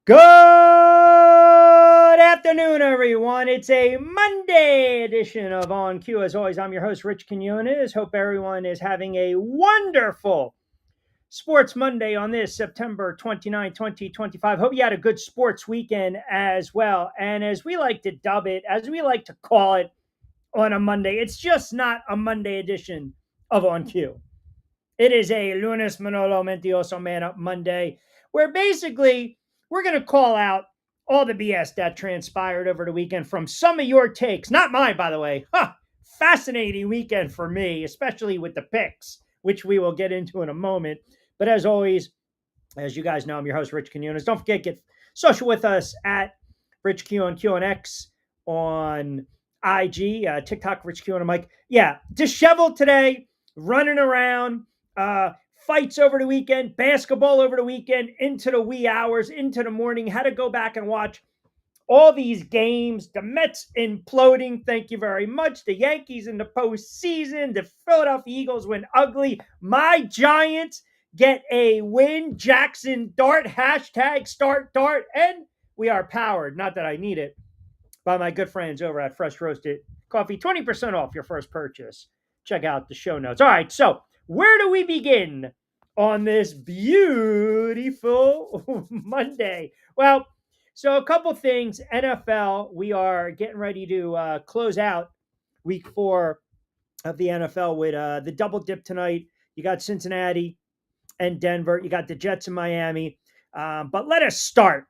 Good afternoon, everyone. It's a Monday edition of On Cue. As always, I'm your host, Rich Quinones. Hope everyone is having a wonderful Sports Monday on this September 29, 2025. Hope you had a good sports weekend as well. And as we like to dub it, as we like to call it on a Monday, it's just not a Monday edition of On Cue. It is a Lunes Manolo Mentiroso Man Up Monday, where basically we're going to call out all the BS that transpired over the weekend from some of your takes. Not mine, by the way. Fascinating weekend for me, especially with the picks, which we will get into in a moment. But as always, as you guys know, I'm your host, Rich Quinones. Don't forget, get social with us at Rich Q on QNX on IG, TikTok, Rich Q on Mike. Yeah, disheveled today, running around. Fights over the weekend, basketball over the weekend, into the wee hours, into the morning. Had to go back and watch all these games. The Mets imploding, thank you very much. The Yankees in the postseason. The Philadelphia Eagles went ugly. My Giants get a win. Jaxson Dart, hashtag start Dart. And we are powered, not that I need it, by my good friends over at Fresh Roasted Coffee. 20% off your first purchase. Check out the show notes. All right, so where do we begin on this beautiful Monday? Well, so a couple things. NFL, we are getting ready to close out week 4 of the NFL with the double dip tonight. You got Cincinnati and Denver. You got the Jets in Miami. But let us start.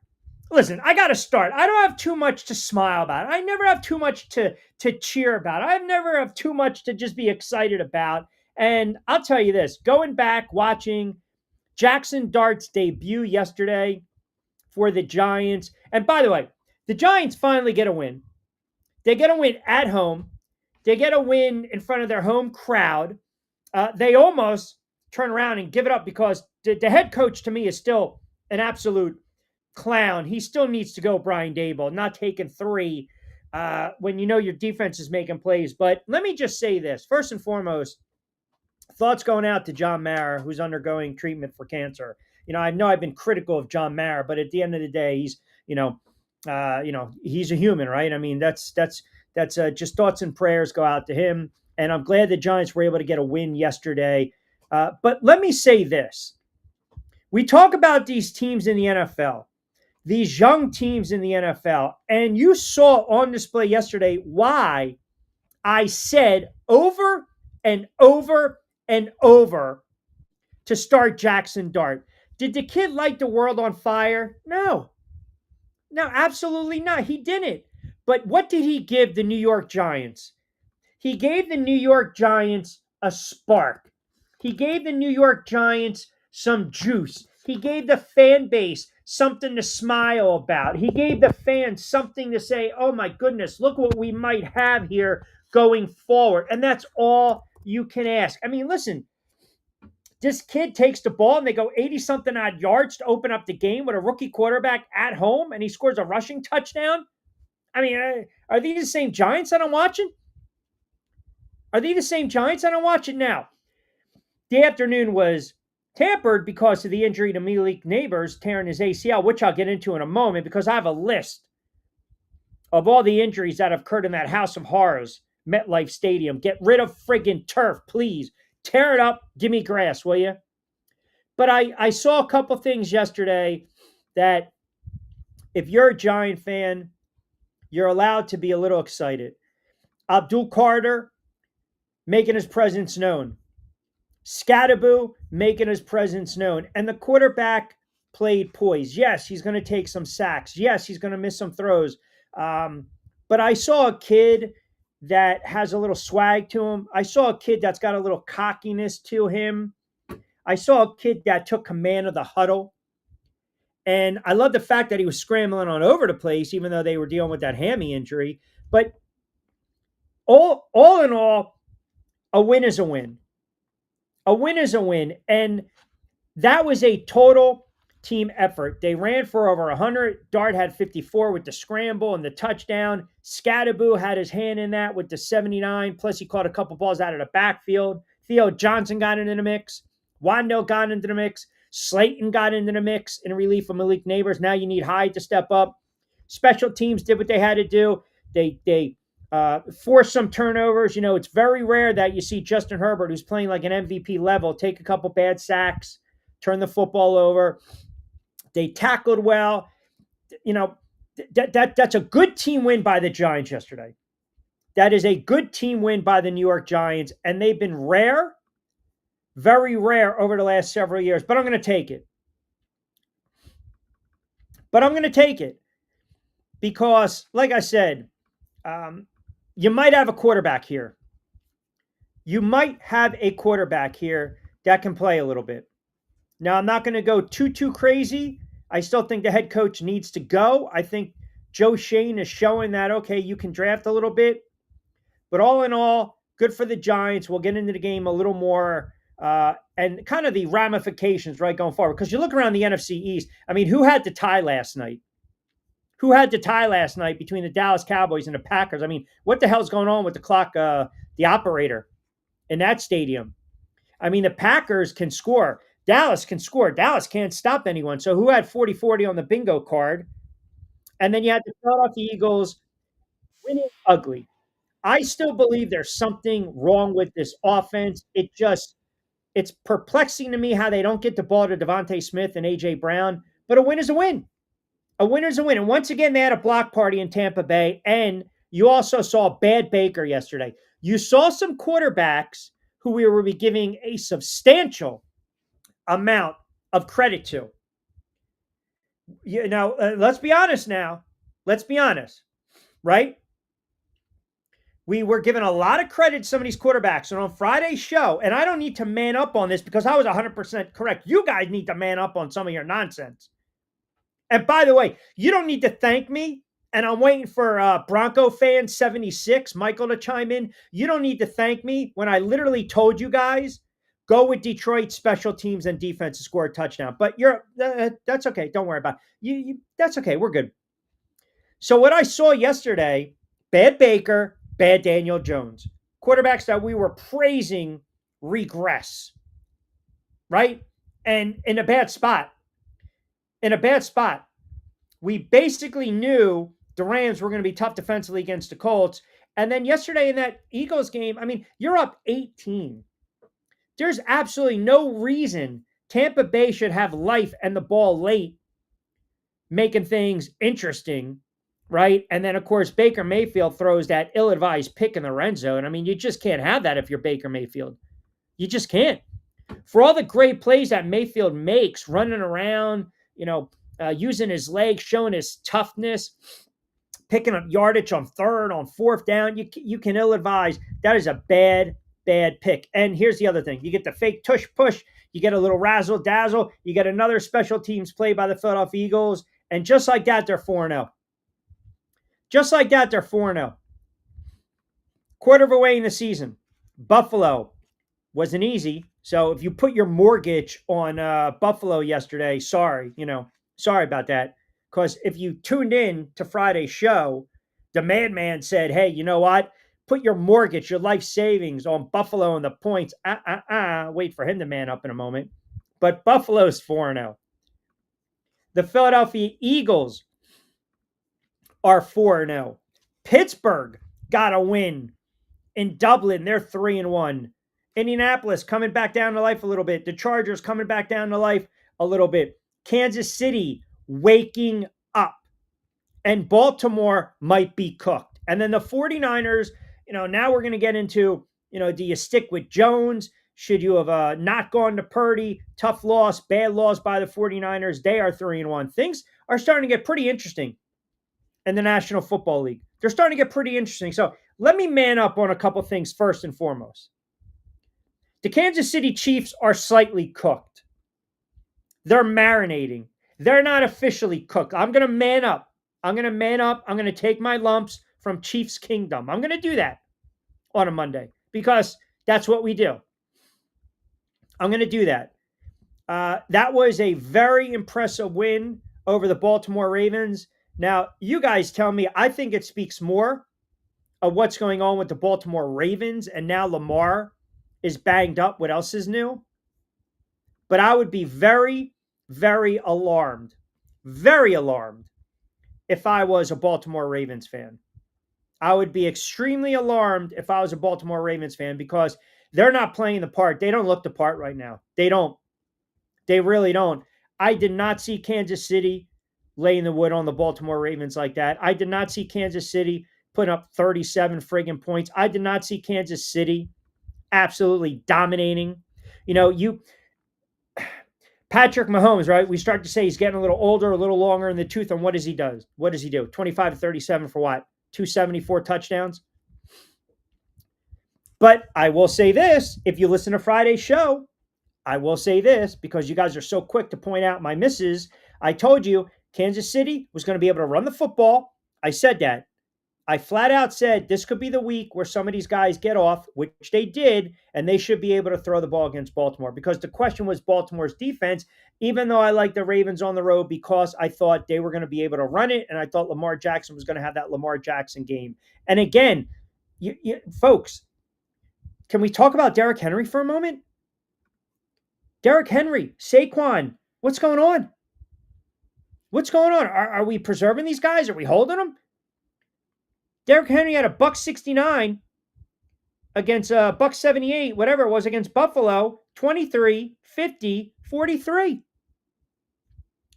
Listen, I got to start. I don't have too much to smile about. I never have too much to cheer about. I never have too much to just be excited about. And I'll tell you this, going back, watching Jaxson Dart's debut yesterday for the Giants. And by the way, the Giants finally get a win. They get a win at home. They get a win in front of their home crowd. They almost turn around and give it up because the head coach to me is still an absolute clown. He still needs to go, Brian Daboll, not taking 3 when you know your defense is making plays. But let me just say this. First and foremost, thoughts going out to John Mara, who's undergoing treatment for cancer. I know I've been critical of John Mara, but at the end of the day, he's, he's a human, right? I mean, that's just thoughts and prayers go out to him. And I'm glad the Giants were able to get a win yesterday. But let me say this. We talk about these teams in the NFL, these young teams in the NFL, and you saw on display yesterday why I said over and over and over to start Jaxson Dart. Did the kid light the world on fire? No, absolutely not. He didn't. But what did he give the New York Giants? He gave the New York Giants a spark. He gave the New York Giants some juice. He gave the fan base something to smile about. He gave the fans something to say, oh my goodness, look what we might have here going forward. And that's all you can ask. I mean, listen, this kid takes the ball and they go 80-something odd yards to open up the game with a rookie quarterback at home, and he scores a rushing touchdown. I mean, are these the same Giants that I'm watching? Are they the same Giants that I'm watching now? The afternoon was tampered because of the injury to Malik Neighbors tearing his ACL, which I'll get into in a moment because I have a list of all the injuries that have occurred in that house of horrors, MetLife Stadium. Get rid of friggin' turf, please. Tear it up. Give me grass, will you? But I saw a couple things yesterday that if you're a Giant fan, you're allowed to be a little excited. Abdul Carter making his presence known. Scatterboo making his presence known. And the quarterback played poised. Yes, he's going to take some sacks. Yes, he's going to miss some throws. But I saw a kid that has a little swag to him. I saw a kid that's got a little cockiness to him. I saw a kid that took command of the huddle. And I love the fact that he was scrambling on over the place, even though they were dealing with that hammy injury. But all in all, a win is a win. A win is a win. And that was a total team effort. They ran for over 100. Dart had 54 with the scramble and the touchdown. Scatterboo had his hand in that with the 79. Plus, he caught a couple balls out of the backfield. Theo Johnson got into the mix. Wando got into the mix. Slayton got into the mix in relief of Malik Neighbors. Now you need Hyde to step up. Special teams did what they had to do. They forced some turnovers. It's very rare that you see Justin Herbert, who's playing like an MVP level, take a couple bad sacks, turn the football over. They tackled well. That's a good team win by the Giants yesterday. That is a good team win by the New York Giants, and they've been rare, very rare over the last several years. But I'm going to take it. Because, like I said, you might have a quarterback here. You might have a quarterback here that can play a little bit. Now, I'm not going to go too crazy. I still think the head coach needs to go. I think Joe Shane is showing that, okay, you can draft a little bit. But all in all, good for the Giants. We'll get into the game a little more and kind of the ramifications, right, going forward. Because you look around the NFC East, I mean, who had the tie last night? Who had the tie last night between the Dallas Cowboys and the Packers? I mean, what the hell's going on with the clock, the operator in that stadium? I mean, the Packers can score. Dallas can score. Dallas can't stop anyone. So who had 40-40 on the bingo card? And then you had the Philadelphia Eagles winning ugly. I still believe there's something wrong with this offense. It's perplexing to me how they don't get the ball to Devontae Smith and A.J. Brown, but a win is a win. A win is a win. And once again, they had a block party in Tampa Bay, and you also saw bad Baker yesterday. You saw some quarterbacks who we will be giving a substantial amount of credit to. Let's be honest now. Let's be honest, right? We were given a lot of credit to some of these quarterbacks. And on Friday's show, and I don't need to man up on this because I was 100% correct. You guys need to man up on some of your nonsense. And by the way, you don't need to thank me. And I'm waiting for Bronco fan 76, Michael, to chime in. You don't need to thank me when I literally told you guys, go with Detroit special teams and defense to score a touchdown. But that's okay. Don't worry about it. That's okay. We're good. So what I saw yesterday, bad Baker, bad Daniel Jones. Quarterbacks that we were praising regress, right? And in a bad spot. We basically knew the Rams were going to be tough defensively against the Colts. And then yesterday in that Eagles game, I mean, you're up 18. There's absolutely no reason Tampa Bay should have life and the ball late, making things interesting, right? And then, of course, Baker Mayfield throws that ill-advised pick in the red zone. I mean, you just can't have that if you're Baker Mayfield. You just can't. For all the great plays that Mayfield makes, running around, using his legs, showing his toughness, picking up yardage on third, on fourth down, you can ill-advise. That is a bad pick. And here's the other thing. You get the fake tush push. You get a little razzle-dazzle. You get another special teams play by the Philadelphia Eagles. And just like that, they're 4-0. Just like that, they're 4-0. Quarter of a way in the season. Buffalo wasn't easy. So if you put your mortgage on Buffalo yesterday, sorry about that. Because if you tuned in to Friday's show, the madman said, hey, you know what? Put your mortgage, your life savings on Buffalo and the points. Wait for him to man up in a moment. But Buffalo's 4-0. The Philadelphia Eagles are 4-0. Pittsburgh got a win in Dublin. They're 3-1. Indianapolis coming back down to life a little bit. The Chargers coming back down to life a little bit. Kansas City waking up. And Baltimore might be cooked. And then the 49ers, now we're going to get into, do you stick with Jones? Should you have not gone to Purdy? Tough loss, bad loss by the 49ers. They are 3-1. Things are starting to get pretty interesting in the National Football League. They're starting to get pretty interesting. So let me man up on a couple things first and foremost. The Kansas City Chiefs are slightly cooked. They're marinating. They're not officially cooked. I'm going to man up. I'm going to take my lumps from Chiefs Kingdom. I'm going to do that on a Monday because that's what we do. I'm going to do that. That was a very impressive win over the Baltimore Ravens. Now, you guys tell me, I think it speaks more of what's going on with the Baltimore Ravens, and now Lamar is banged up. What else is new? But I would be very, very alarmed if I was a Baltimore Ravens fan. I would be extremely alarmed if I was a Baltimore Ravens fan because they're not playing the part. They don't look the part right now. They don't. They really don't. I did not see Kansas City laying the wood on the Baltimore Ravens like that. I did not see Kansas City putting up 37 friggin' points. I did not see Kansas City absolutely dominating. You know, Patrick Mahomes, right? We start to say he's getting a little older, a little longer in the tooth. And what does he do? What does he do? 25 to 37 for what? 274 touchdowns. But I will say this, if you listen to Friday's show, I will say this because you guys are so quick to point out my misses. I told you Kansas City was going to be able to run the football. I said that. I flat out said this could be the week where some of these guys get off, which they did, and they should be able to throw the ball against Baltimore because the question was Baltimore's defense, even though I like the Ravens on the road because I thought they were going to be able to run it, and I thought Lamar Jackson was going to have that Lamar Jackson game. And again, folks, can we talk about Derrick Henry for a moment? Derrick Henry, Saquon, what's going on? What's going on? Are we preserving these guys? Are we holding them? Derrick Henry had a $169 against a $178, whatever it was, against Buffalo, 23, 50, 43.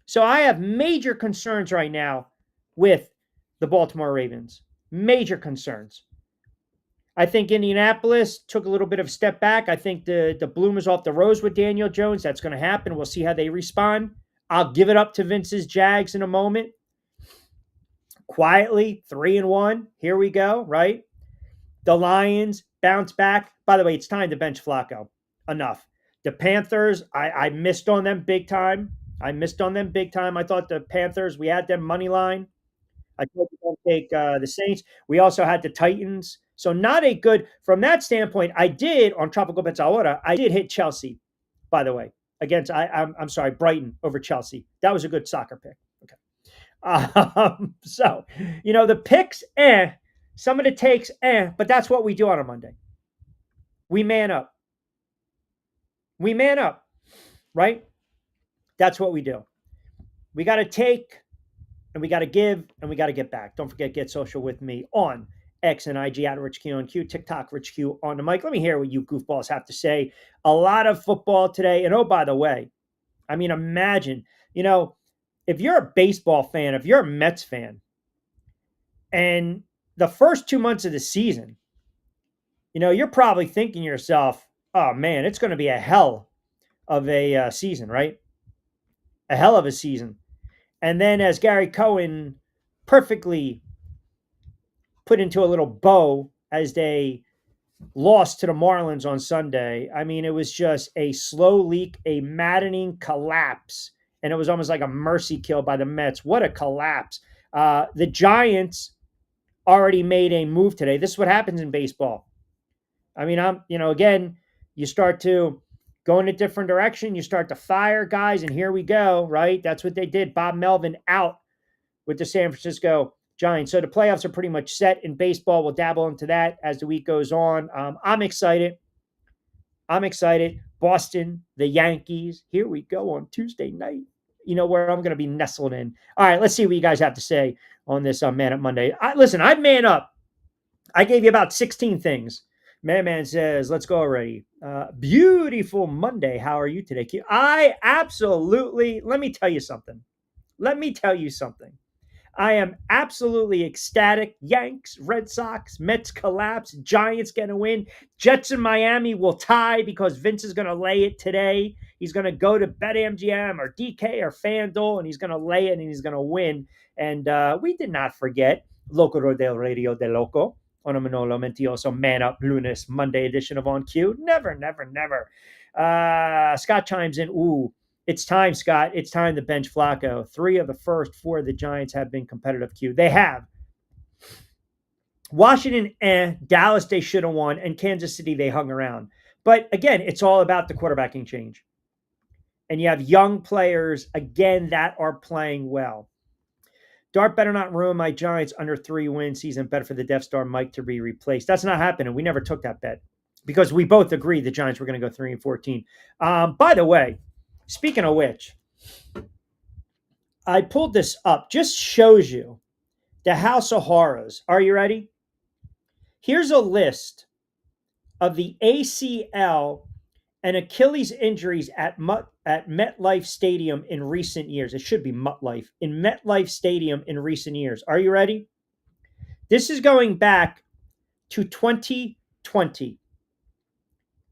So I have major concerns right now with the Baltimore Ravens. Major concerns. I think Indianapolis took a little bit of a step back. I think the bloom is off the rose with Daniel Jones. That's going to happen. We'll see how they respond. I'll give it up to Vince's Jags in a moment. Quietly, 3-1. Here we go, right? The Lions bounce back. By the way, it's time to bench Flacco. Enough. The Panthers, I missed on them big time. I thought the Panthers, we had them money line. I told you don't take the Saints. We also had the Titans. So not a good, from that standpoint, I did, on Tropical Bets Ahora, I did hit Chelsea, by the way, against, I'm sorry, Brighton over Chelsea. That was a good soccer pick. Okay. So, the picks, some of the takes, but that's what we do on a Monday. We man up. Right? That's what we do. We got to take, and we got to give, and we got to get back. Don't forget, get social with me on X and IG at Rich Q on Q, TikTok, Rich Q on the mic. Let me hear what you goofballs have to say. A lot of football today. And oh, by the way, I mean, imagine, if you're a baseball fan, if you're a Mets fan, and the first 2 months of the season, you're probably thinking to yourself, oh man, it's going to be a hell of a season, right? A hell of a season. And then as Gary Cohen perfectly put into a little bow as they lost to the Marlins on Sunday, I mean, it was just a slow leak, a maddening collapse. And it was almost like a mercy kill by the Mets. What a collapse. The Giants already made a move today. This is what happens in baseball. I mean, again, you start to go in a different direction. You start to fire guys, and here we go, right? That's what they did. Bob Melvin out with the San Francisco Giants. So the playoffs are pretty much set in baseball. We'll dabble into that as the week goes on. I'm excited. Boston, the Yankees. Here we go on Tuesday night. Where I'm going to be nestled in. All right, let's see what you guys have to say on this Man Up Monday. Listen, I'd man up. I gave you about 16 things. Man says, let's go already. Beautiful Monday. How are you today? I absolutely, let me tell you something. I am absolutely ecstatic. Yanks, Red Sox, Mets collapse, Giants going to win. Jets in Miami will tie because Vince is going to lay it today. He's going to go to BetMGM or DK or FanDuel, and he's going to lay it, and he's going to win. And we did not forget Loco del Radio de Loco on a Manolo Mentiroso Man Up Lunes Monday edition of On Cue. Never. Scott chimes in. Ooh. It's time, Scott. It's time to bench Flacco. 3 of the first 4 of the Giants have been competitive, Q. They have. Washington, Dallas, they should have won. And Kansas City, they hung around. But again, it's all about the quarterbacking change. And you have young players, again, that are playing well. Dart better not ruin my Giants under 3-win season bet for the Death Star Mike to be replaced. That's not happening. We never took that bet because we both agreed the Giants were going to go 3-14. By the way, Speaking of which, I pulled this up. Just shows you the House of Horrors. Are you ready? Here's a list of the ACL and Achilles injuries at MetLife Stadium in recent years. It should be MetLife. In MetLife Stadium in recent years. Are you ready? This is going back to 2020.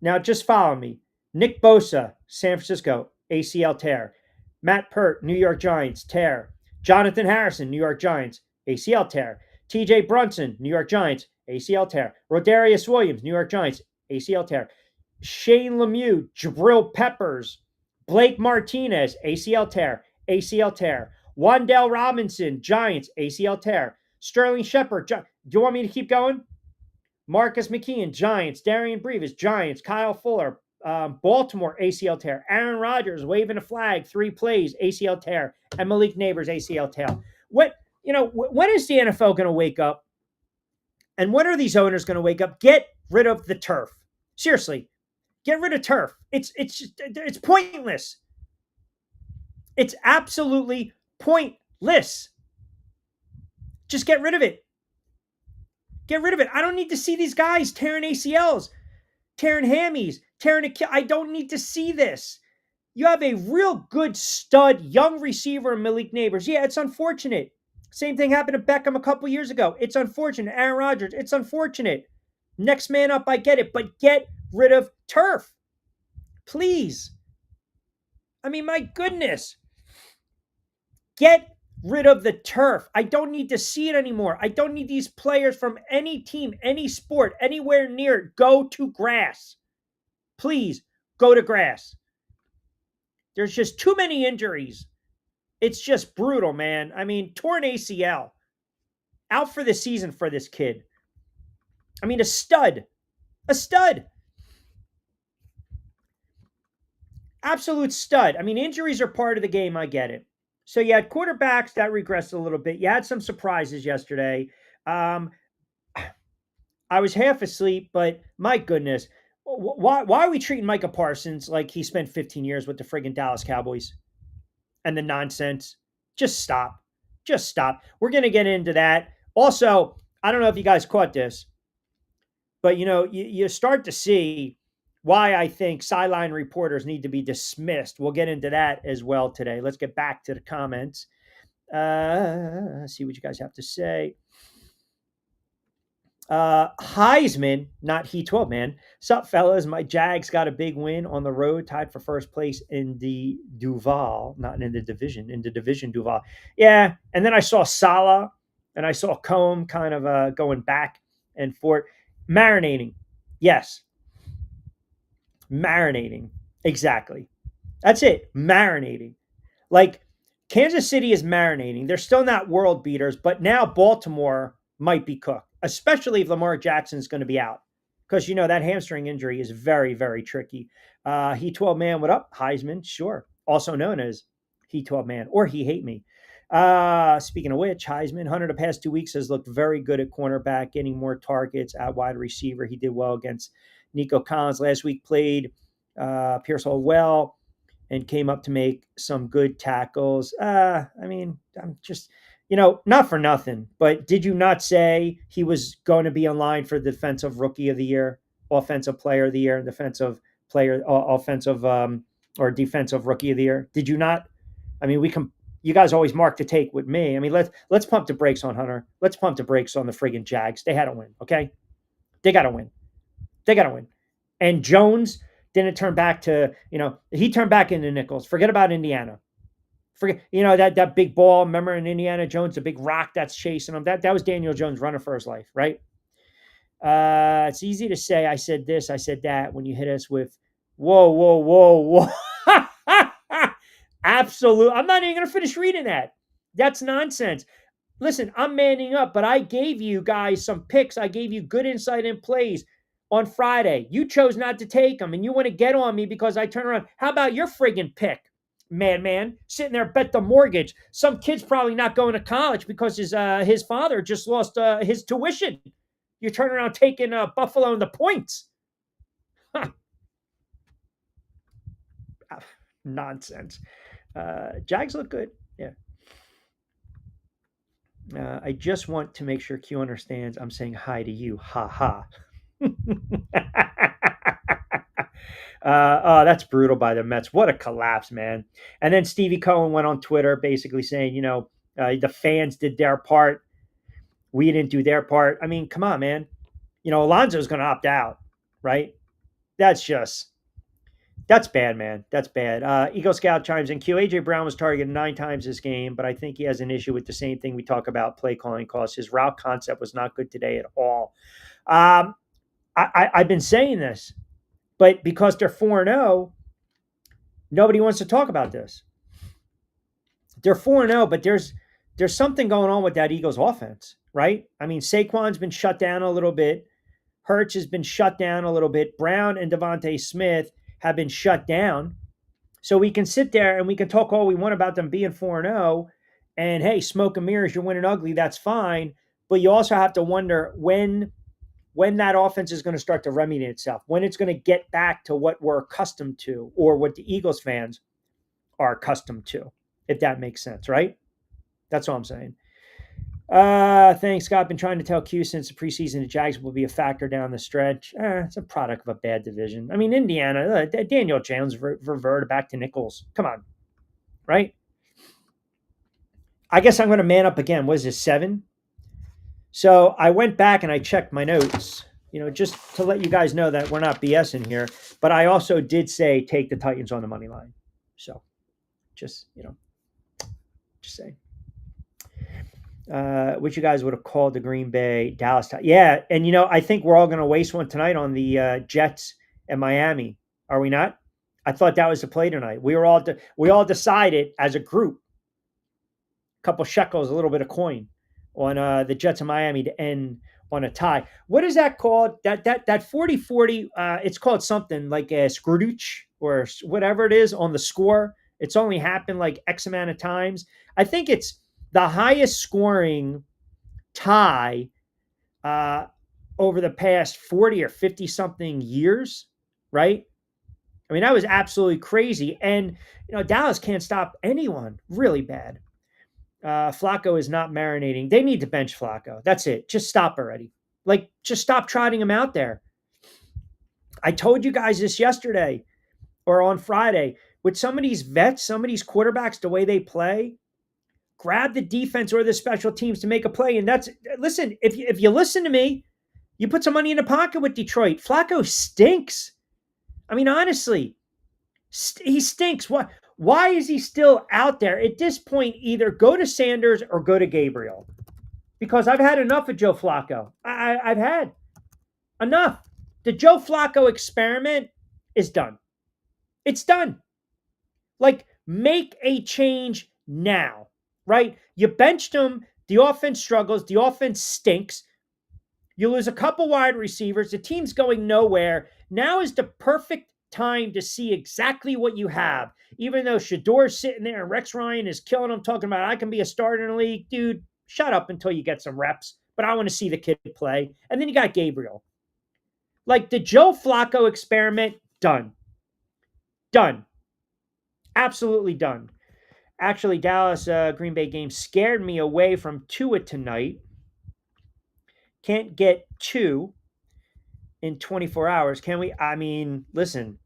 Now just follow me. Nick Bosa, San Francisco, ACL tear. Matt Pert, New York Giants, tear. Jonathan Harrison, New York Giants, ACL tear. TJ Brunson, New York Giants, ACL tear. Rodarius Williams, New York Giants, ACL tear. Shane Lemieux, Jabril Peppers, Blake Martinez, ACL tear, ACL tear. Wandale Robinson, Giants, ACL tear. Sterling Shepard, do you want me to keep going? Marcus McKeon, Giants. Darian Brevis, Giants. Kyle Fuller, Baltimore, ACL tear. Aaron Rodgers, waving a flag, 3 plays, ACL tear. And Malik Neighbors, ACL tear. When is the NFL going to wake up? And when are these owners going to wake up? Get rid of the turf. Seriously, get rid of turf. It's pointless. It's absolutely pointless. Just get rid of it. Get rid of it. I don't need to see these guys tearing ACLs, tearing hammies, tearing Achilles. I don't need to see this. You have a real good stud young receiver in Malik Neighbors. Yeah, it's unfortunate. Same thing happened to Beckham a couple years ago. It's unfortunate. Aaron Rodgers, it's unfortunate. Next man up, I get it. But get rid of turf. Please. I mean, my goodness. Get rid of the turf. I don't need to see it anymore. I don't need these players from any team, any sport, anywhere near it. Go to grass. Please, go to grass. There's just too many injuries. It's just brutal, man. I mean, torn ACL. Out for the season for this kid. I mean, a stud. A stud. Absolute stud. I mean, injuries are part of the game. I get it. So you had quarterbacks that regressed a little bit. You had some surprises yesterday. I was half asleep, but my goodness, why are we treating Micah Parsons like he spent 15 years with the friggin' Dallas Cowboys? And the nonsense. Just stop. Just stop. We're going to get into that. Also, I don't know if you guys caught this, but you start to see why I think sideline reporters need to be dismissed. We'll get into that as well today. Let's get back to the comments. See what you guys have to say. Heisman, not He-12, man. Sup, fellas? My Jags got a big win on the road, tied for first place in the Duval, not in the division Duval. Yeah, and then I saw Salah and I saw Combe kind of going back and forth. Marinating. Yes. Marinating. Exactly. That's it. Marinating. Like, Kansas City is marinating. They're still not world beaters, but now Baltimore might be cooked, especially if Lamar Jackson is going to be out. Because, that hamstring injury is very, very tricky. He-12 man, what up? Heisman, sure. Also known as He-12 man, or He Hate Me. Speaking of which, Heisman, Hunter the past 2 weeks has looked very good at cornerback, getting more targets at wide receiver. He did well against Nico Collins last week, played Pierce Hall well, and came up to make some good tackles. I mean, I'm just, not for nothing, but did you not say he was going to be in line for defensive rookie of the year, offensive player of the year, and defensive or defensive rookie of the year? Did you not? I mean, you guys always mark the take with me. I mean, let's pump the brakes on Hunter. Let's pump the brakes on the friggin' Jags. They had to win, okay? They got to win. They got to win. And Jones didn't turn back to, he turned back into nickels. Forget about Indiana. Forget, that big ball. Remember in Indiana Jones, the big rock that's chasing him. That was Daniel Jones running for his life, right? It's easy to say I said this, I said that when you hit us with, whoa. Absolute. I'm not even going to finish reading that. That's nonsense. Listen, I'm manning up, but I gave you guys some picks. I gave you good insight and plays on Friday. You chose not to take them, and you want to get on me because I turn around. How about your friggin' pick, man? Sitting there, bet the mortgage. Some kid's probably not going to college because his father just lost his tuition. You turn around taking Buffalo in the points. Huh. Nonsense. Jags look good. Yeah. I just want to make sure Q understands I'm saying hi to you. Ha ha. Oh, that's brutal by the Mets. What a collapse, man. And then Stevie Cohen went on Twitter basically saying, the fans did their part. We didn't do their part. I mean, come on, man. Alonso's going to opt out, right? That's just, that's bad, man. That's bad. Eagle Scout chimes in. Q. AJ Brown was targeted 9 times this game, but I think he has an issue with the same thing we talk about play calling costs. His route concept was not good today at all. I've been saying this, but because they're 4-0, nobody wants to talk about this. They're 4-0, but there's something going on with that Eagles offense, right? I mean, Saquon's been shut down a little bit. Hurts has been shut down a little bit. Brown and Devontae Smith have been shut down. So we can sit there and we can talk all we want about them being 4-0. And hey, smoke and mirrors, you're winning ugly. That's fine. But you also have to wonder when that offense is going to start to remedy itself, when it's going to get back to what we're accustomed to or what the Eagles fans are accustomed to, if that makes sense, right? That's all I'm saying. Thanks, Scott. Been trying to tell Q since the preseason the Jags will be a factor down the stretch. It's a product of a bad division. I mean, Indiana, Daniel Jones reverted back to nickels. Come on, right? I guess I'm going to man up again. What is this, 7? So I went back and I checked my notes, just to let you guys know that we're not BSing here. But I also did say take the Titans on the money line. So just saying. Which you guys would have called the Green Bay Dallas. Yeah, and I think we're all going to waste one tonight on the Jets and Miami. Are we not? I thought that was the play tonight. We all decided as a group, a couple shekels, a little bit of coin on the Jets and Miami to end on a tie. What is that called? That 40-40, it's called something like a Scrooge or whatever it is on the score. It's only happened like X amount of times. I think it's the highest scoring tie over the past 40 or 50 something years, right? I mean, that was absolutely crazy. And, Dallas can't stop anyone really bad. Flacco is not marinating. They need to bench Flacco. That's it. Just stop already. Just stop trotting him out there. I told you guys this yesterday or on Friday. With some of these vets, some of these quarterbacks, the way they play, grab the defense or the special teams to make a play. And listen, if you listen to me, you put some money in the pocket with Detroit. Flacco stinks. I mean, honestly, he stinks. Why is he still out there? At this point, either go to Sanders or go to Gabriel. Because I've had enough of Joe Flacco. I've had enough. The Joe Flacco experiment is done. It's done. Make a change now. Right? You benched him. The offense struggles. The offense stinks. You lose a couple wide receivers. The team's going nowhere. Now is the perfect time to see exactly what you have. Even though Shador's sitting there and Rex Ryan is killing him, talking about I can be a starter in the league. Dude, shut up until you get some reps. But I want to see the kid play. And then you got Gabriel. The Joe Flacco experiment, done. Done. Absolutely done. Actually, Dallas Green Bay game scared me away from Tua tonight. Can't get 2 in 24 hours. Can we? I mean, listen,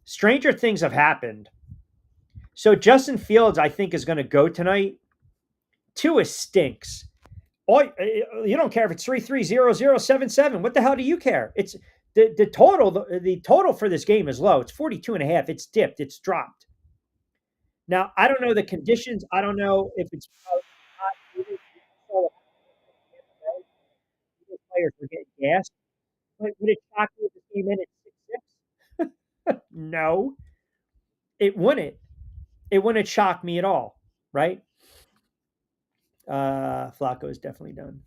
stranger things have happened. So Justin Fields, I think, is going to go tonight. Tua stinks. You don't care if it's 3-3-0-0-7-7. What the hell do you care? It's the total. The total for this game is low. It's 42.5. It's dipped. It's dropped. Now, I don't know the conditions. I don't know if it's hot. Players were getting gassed. Would it shock you if it came in at 6-6? No, it wouldn't. It wouldn't shock me at all, right? Flacco is definitely done.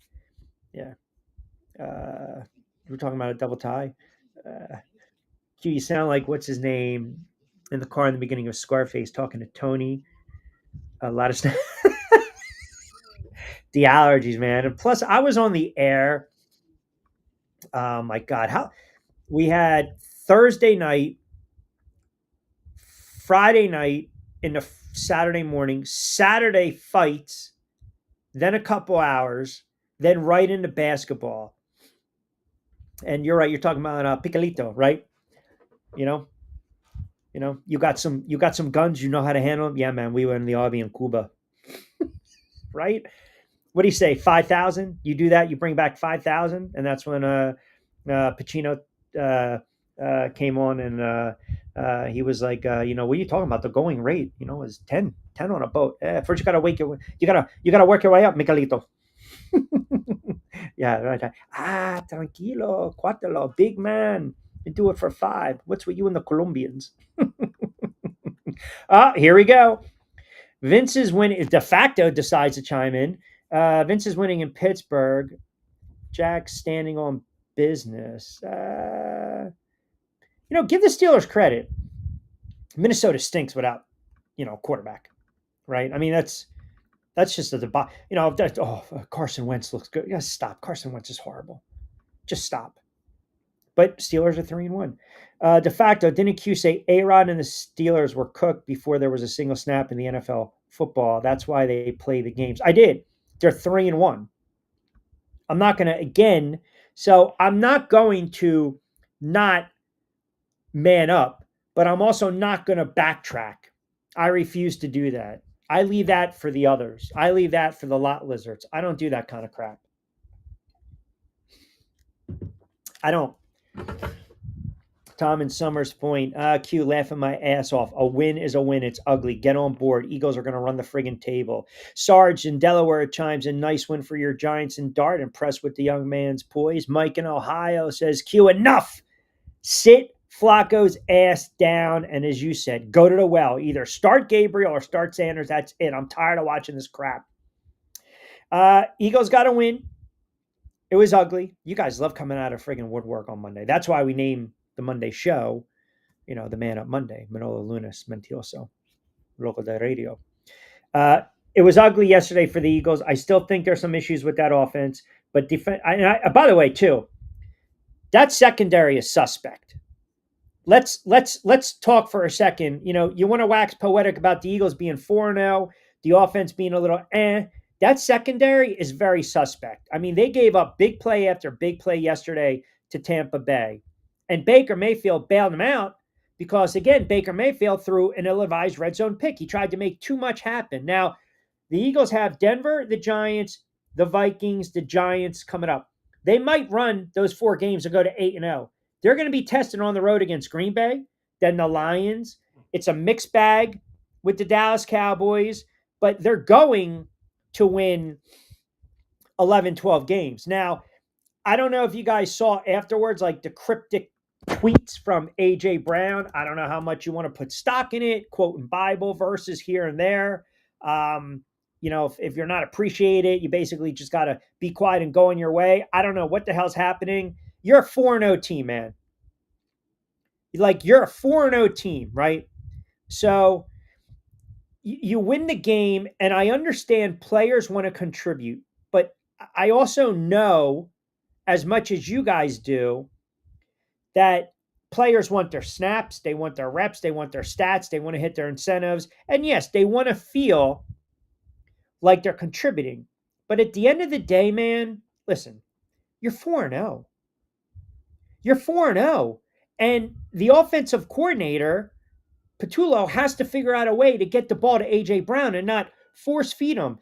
Yeah. We're talking about a double tie. Q, you sound like what's his name in the car in the beginning of Scarface talking to Tony. A lot of stuff. The allergies, man. And plus, I was on the air. My God, how we had Thursday night, Friday night into Saturday morning, Saturday fights, then a couple hours, then right into basketball. And you're right, you're talking about Picalito, right? You know, you got some guns, you know how to handle them. Yeah, man, we were in the army in Cuba, right? What do you say? 5,000? You do that, you bring back 5,000, and that's when Pacino came on, and he was like, what are you talking about? The going rate, is 10 on a boat. First, you gotta work your way up, Miguelito. Yeah, right. Tranquilo, cuatelo, big man. You do it for 5. What's with you and the Colombians? Here we go. Vince is winning. De facto decides to chime in. Vince is winning in Pittsburgh. Jack's standing on business. Give the Steelers credit. Minnesota stinks without, quarterback, right? I mean, that's just a debate. Carson Wentz looks good. Yeah, stop. Carson Wentz is horrible. Just stop. But Steelers are 3-1. De facto, didn't Q say A-Rod and the Steelers were cooked before there was a single snap in the NFL football? That's why they play the games. I did. They're 3-1. I'm not going to not man up, but I'm also not going to backtrack. I refuse to do that. I leave that for the others. I leave that for the lot lizards. I don't do that kind of crap. I don't. Tom and Summers point. Q, laughing my ass off. A win is a win. It's ugly. Get on board. Eagles are going to run the friggin' table. Sarge in Delaware chimes in. Nice win for your Giants and Dart. Impressed with the young man's poise. Mike in Ohio says, Q, enough. Sit Flacco's ass down. And as you said, go to the well. Either start Gabriel or start Sanders. That's it. I'm tired of watching this crap. Eagles got to win. It was ugly. You guys love coming out of friggin' woodwork on Monday. That's why we name the Monday show, the Man Up Monday, Manolo Lunas, Mentioso, Loco de Radio. It was ugly yesterday for the Eagles. I still think there's some issues with that offense, but by the way, too, that secondary is suspect. Let's talk for a second. You want to wax poetic about the Eagles being 4-0, the offense being a little That secondary is very suspect. I mean, they gave up big play after big play yesterday to Tampa Bay. And Baker Mayfield bailed them out because, again, Baker Mayfield threw an ill-advised red zone pick. He tried to make too much happen. Now, the Eagles have Denver, the Giants, the Vikings, the Giants coming up. They might run those 4 games and go to 8-0. They're going to be tested on the road against Green Bay, then the Lions. It's a mixed bag with the Dallas Cowboys, but they're going to win 11, 12 games. Now, I don't know if you guys saw afterwards, like the cryptic tweets from A.J. Brown. I don't know how much you want to put stock in it, quoting Bible verses here and there. If you're not appreciated, you basically just got to be quiet and go on your way. I don't know what the hell's happening. You're a 4-0 team, man. You're a 4-0 team, right? So you win the game, and I understand players want to contribute, but I also know, as much as you guys do, that players want their snaps, they want their reps, they want their stats, they want to hit their incentives, and yes, they want to feel like they're contributing. But at the end of the day, man, listen, you're 4-0. You're 4-0. And the offensive coordinator, Patullo, has to figure out a way to get the ball to A.J. Brown and not force feed him.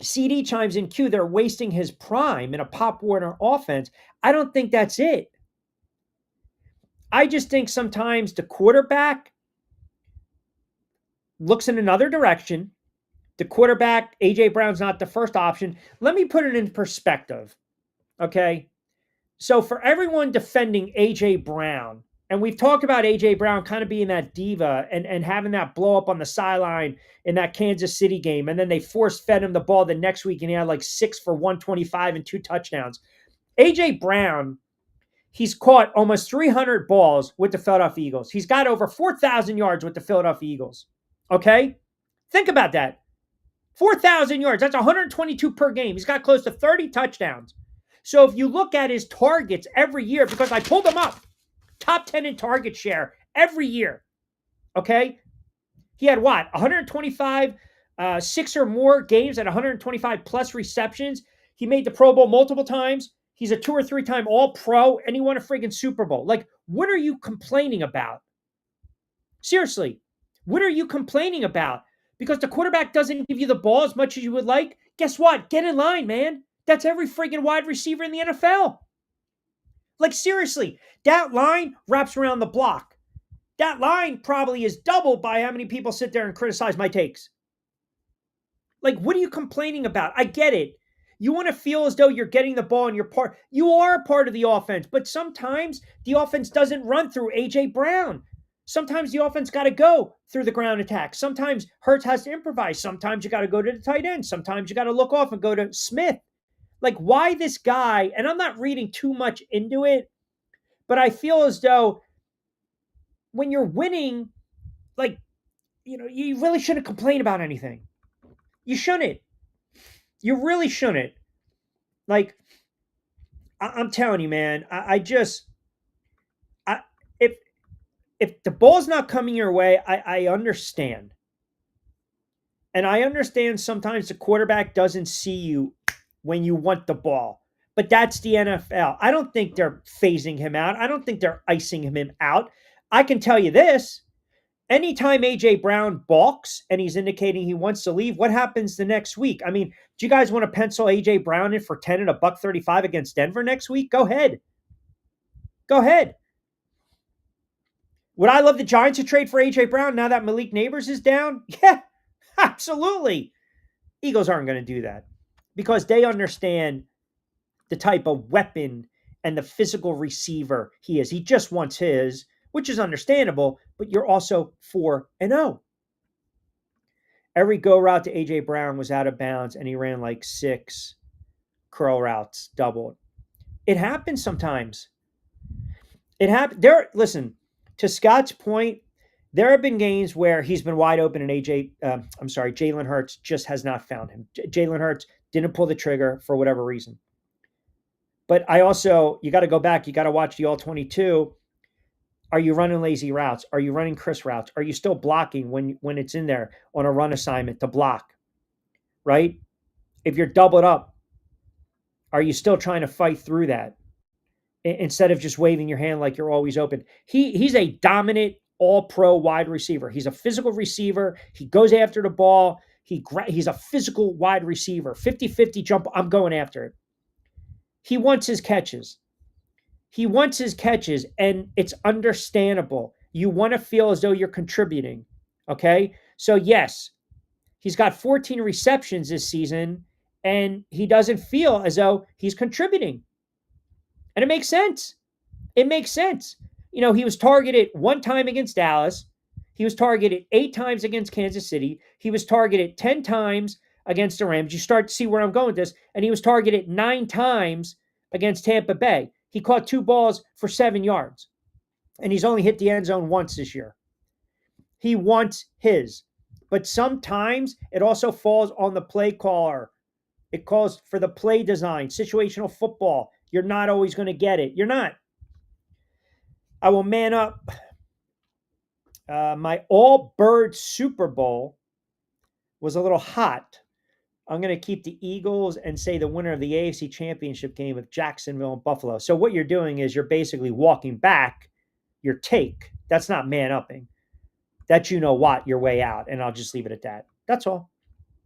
CD chimes in Q, they're wasting his prime in a Pop Warner offense. I don't think that's it. I just think sometimes the quarterback looks in another direction. The quarterback, A.J. Brown's not the first option. Let me put it in perspective, okay? So for everyone defending A.J. Brown, and we've talked about A.J. Brown kind of being that diva and having that blow up on the sideline in that Kansas City game, and then they force-fed him the ball the next week, and he had like 6 for 125 and 2 touchdowns. A.J. Brown, he's caught almost 300 balls with the Philadelphia Eagles. He's got over 4,000 yards with the Philadelphia Eagles, okay? Think about that. 4,000 yards. That's 122 per game. He's got close to 30 touchdowns. So if you look at his targets every year, because I pulled them up, top 10 in target share every year. Okay. He had what? 125, 6 or more games at 125 plus receptions. He made the Pro Bowl multiple times. He's a 2 or 3 time All Pro, and he won a friggin' Super Bowl. Like, what are you complaining about? Seriously, what are you complaining about? Because the quarterback doesn't give you the ball as much as you would like? Guess what? Get in line, man. That's every friggin' wide receiver in the NFL. Like, seriously, that line wraps around the block. That line probably is doubled by how many people sit there and criticize my takes. Like, what are you complaining about? I get it. You want to feel as though you're getting the ball and you're part. You are a part of the offense, but sometimes the offense doesn't run through A.J. Brown. Sometimes the offense got to go through the ground attack. Sometimes Hurts has to improvise. Sometimes you got to go to the tight end. Sometimes you got to look off and go to Smith. Like, why this guy? And I'm not reading too much into it, but I feel as though when you're winning, like, you really shouldn't complain about anything. You shouldn't. You really shouldn't. Like, I'm telling you, man, I if the ball's not coming your way, I understand. And I understand sometimes the quarterback doesn't see you when you want the ball. But that's the NFL. I don't think they're phasing him out. I don't think they're icing him out. I can tell you this. Anytime A.J. Brown balks and he's indicating he wants to leave, what happens the next week? I mean, do you guys want to pencil A.J. Brown in for 10 and $1.35 against Denver next week? Go ahead. Go ahead. Would I love the Giants to trade for A.J. Brown now that Malik Neighbors is down? Yeah, absolutely. Eagles aren't going to do that because they understand the type of weapon and the physical receiver he is. He just wants his, which is understandable, but you're also 4-0. Every go route to A.J. Brown was out of bounds, and he ran like 6 curl routes, doubled. It happens sometimes. It happened. Listen, to Scott's point, there have been games where he's been wide open and Jalen Hurts just has not found him. Jalen Hurts didn't pull the trigger for whatever reason. But you got to go back. You got to watch the All-22. Are you running lazy routes? Are you running Chris routes? Are you still blocking when it's in there on a run assignment to block, right? If you're doubled up, are you still trying to fight through that instead of just waving your hand like you're always open? He's a dominant all-pro wide receiver. He's a physical receiver. He goes after the ball. He's a physical wide receiver. 50-50 jump, I'm going after it. He wants his catches. And it's understandable. You want to feel as though you're contributing, okay? So, yes, he's got 14 receptions this season, and he doesn't feel as though he's contributing. And it makes sense. It makes sense. He was targeted 1 time against Dallas. He was targeted 8 times against Kansas City. He was targeted 10 times against the Rams. You start to see where I'm going with this. And he was targeted 9 times against Tampa Bay. He caught 2 balls for 7 yards. And he's only hit the end zone once this year. He wants his. But sometimes it also falls on the play caller. It calls for the play design, situational football. You're not always going to get it. You're not. I will man up. My all-bird Super Bowl was a little hot. I'm going to keep the Eagles and say the winner of the AFC Championship game with Jacksonville and Buffalo. So what you're doing is you're basically walking back your take. That's not man-upping. That's your way out, and I'll just leave it at that. That's all.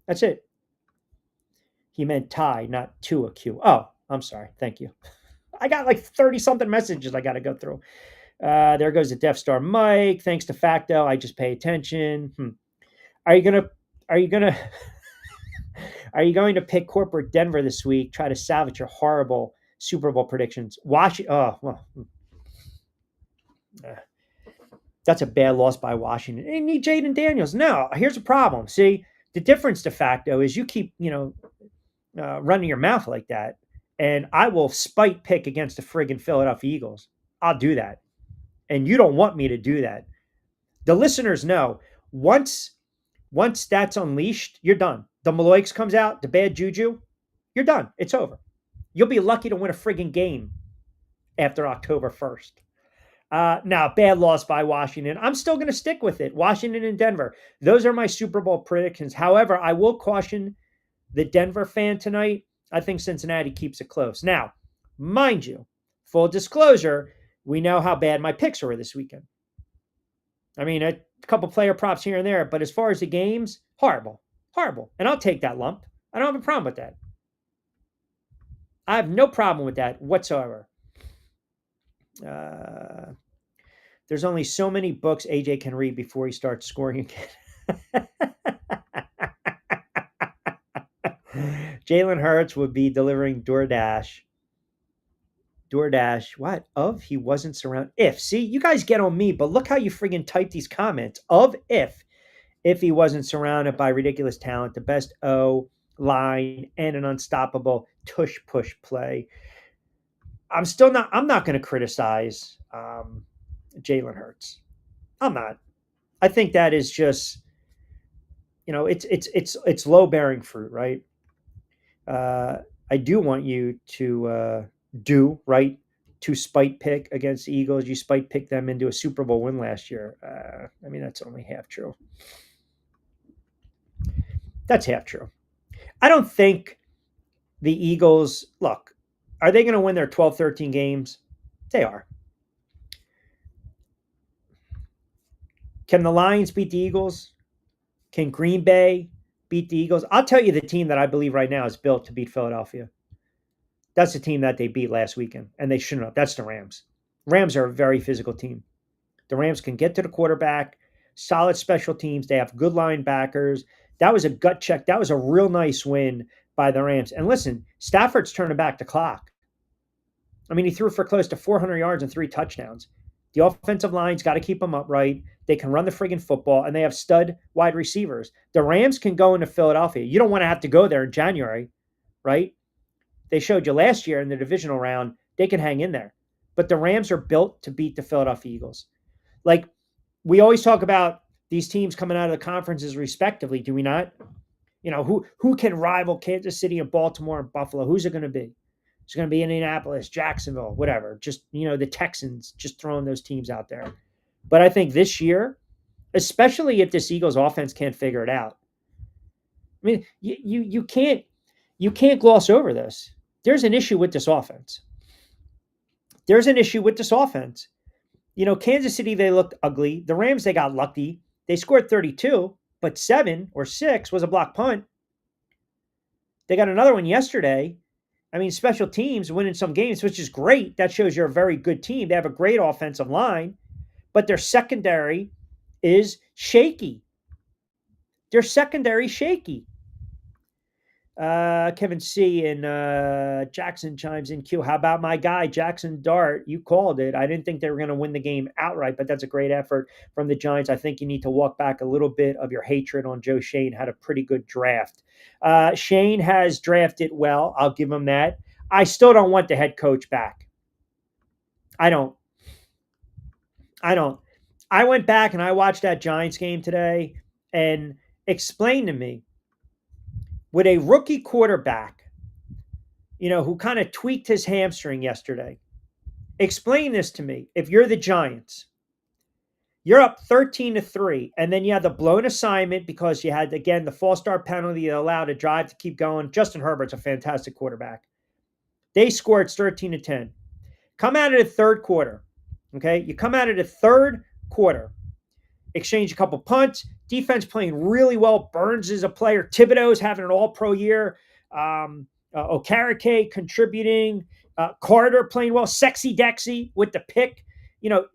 That's it. He meant tie, not to a Q. Oh, I'm sorry. Thank you. I got like 30-something messages I got to go through. There goes the Death Star Mike. Thanks to Facto, I just pay attention. Are you going to pick corporate Denver this week? Try to salvage your horrible Super Bowl predictions. That's a bad loss by Washington. You need Jaden Daniels. No, here's the problem. See, the difference de facto is you keep, running your mouth like that, and I will spite pick against the friggin' Philadelphia Eagles. I'll do that. And you don't want me to do that. The listeners know once that's unleashed, you're done. The Maloix comes out, the bad juju, you're done. It's over. You'll be lucky to win a friggin' game after October 1st. Now, bad loss by Washington. I'm still going to stick with it. Washington and Denver. Those are my Super Bowl predictions. However, I will caution the Denver fan tonight. I think Cincinnati keeps it close. Now, mind you, full disclosure, we know how bad my picks were this weekend. I mean, a couple player props here and there, but as far as the games, horrible. Horrible. And I'll take that lump. I don't have a problem with that. I have no problem with that whatsoever. There's only so many books AJ can read before he starts scoring again. Jalen Hurts would be delivering DoorDash. What? Of he wasn't surrounded. If. See, you guys get on me, but look how you friggin' type these comments. Of if he wasn't surrounded by ridiculous talent, the best O line, and an unstoppable tush push play. I'm not going to criticize Jalen Hurts. I'm not. I think that is just, it's low bearing fruit, right? I do want you to to spite pick against the Eagles. You spite pick them into a Super Bowl win last year. I mean, that's only half true. That's half true. I don't think the Eagles, look, are they going to win their 12, 13 games? They are. Can the Lions beat the Eagles? Can Green Bay beat the Eagles? I'll tell you the team that I believe right now is built to beat Philadelphia. That's the team that they beat last weekend, and they shouldn't have. That's the Rams. Rams are a very physical team. The Rams can get to the quarterback, solid special teams. They have good linebackers. That was a gut check. That was a real nice win by the Rams. And listen, Stafford's turning back the clock. I mean, he threw for close to 400 yards and 3 touchdowns. The offensive line's got to keep them upright. They can run the friggin' football, and they have stud wide receivers. The Rams can go into Philadelphia. You don't want to have to go there in January, right? They showed you last year in the divisional round, they can hang in there. But the Rams are built to beat the Philadelphia Eagles. Like, we always talk about these teams coming out of the conferences respectively, do we not? Who can rival Kansas City and Baltimore and Buffalo? Who's it going to be? It's going to be Indianapolis, Jacksonville, whatever. Just, the Texans, just throwing those teams out there. But I think this year, especially if this Eagles offense can't figure it out, I mean, you can't gloss over this. There's an issue with this offense. Kansas City, they looked ugly. The Rams, they got lucky. They scored 32, but 7 or 6 was a block punt. They got another one yesterday. I mean, special teams winning some games, which is great. That shows you're a very good team. They have a great offensive line, but their secondary is shaky. Kevin C. and Jackson chimes in. Q, how about my guy, Jaxson Dart? You called it. I didn't think they were going to win the game outright, but that's a great effort from the Giants. I think you need to walk back a little bit of your hatred on Joe Shane. Had a pretty good draft. Shane has drafted well. I'll give him that. I still don't want the head coach back. I don't. I went back and I watched that Giants game today, and explain to me, with a rookie quarterback, who kind of tweaked his hamstring yesterday. Explain this to me. If you're the Giants, you're up 13-3, and then you had the blown assignment because you had, again, the false start penalty that allowed a drive to keep going. Justin Herbert's a fantastic quarterback. They scored 13-10. Come out of the third quarter, okay? You come out of the third quarter, exchange a couple punts, defense playing really well. Burns is a player. Thibodeau's having an all-pro year. Okereke contributing. Carter playing well. Sexy Dexy with the pick,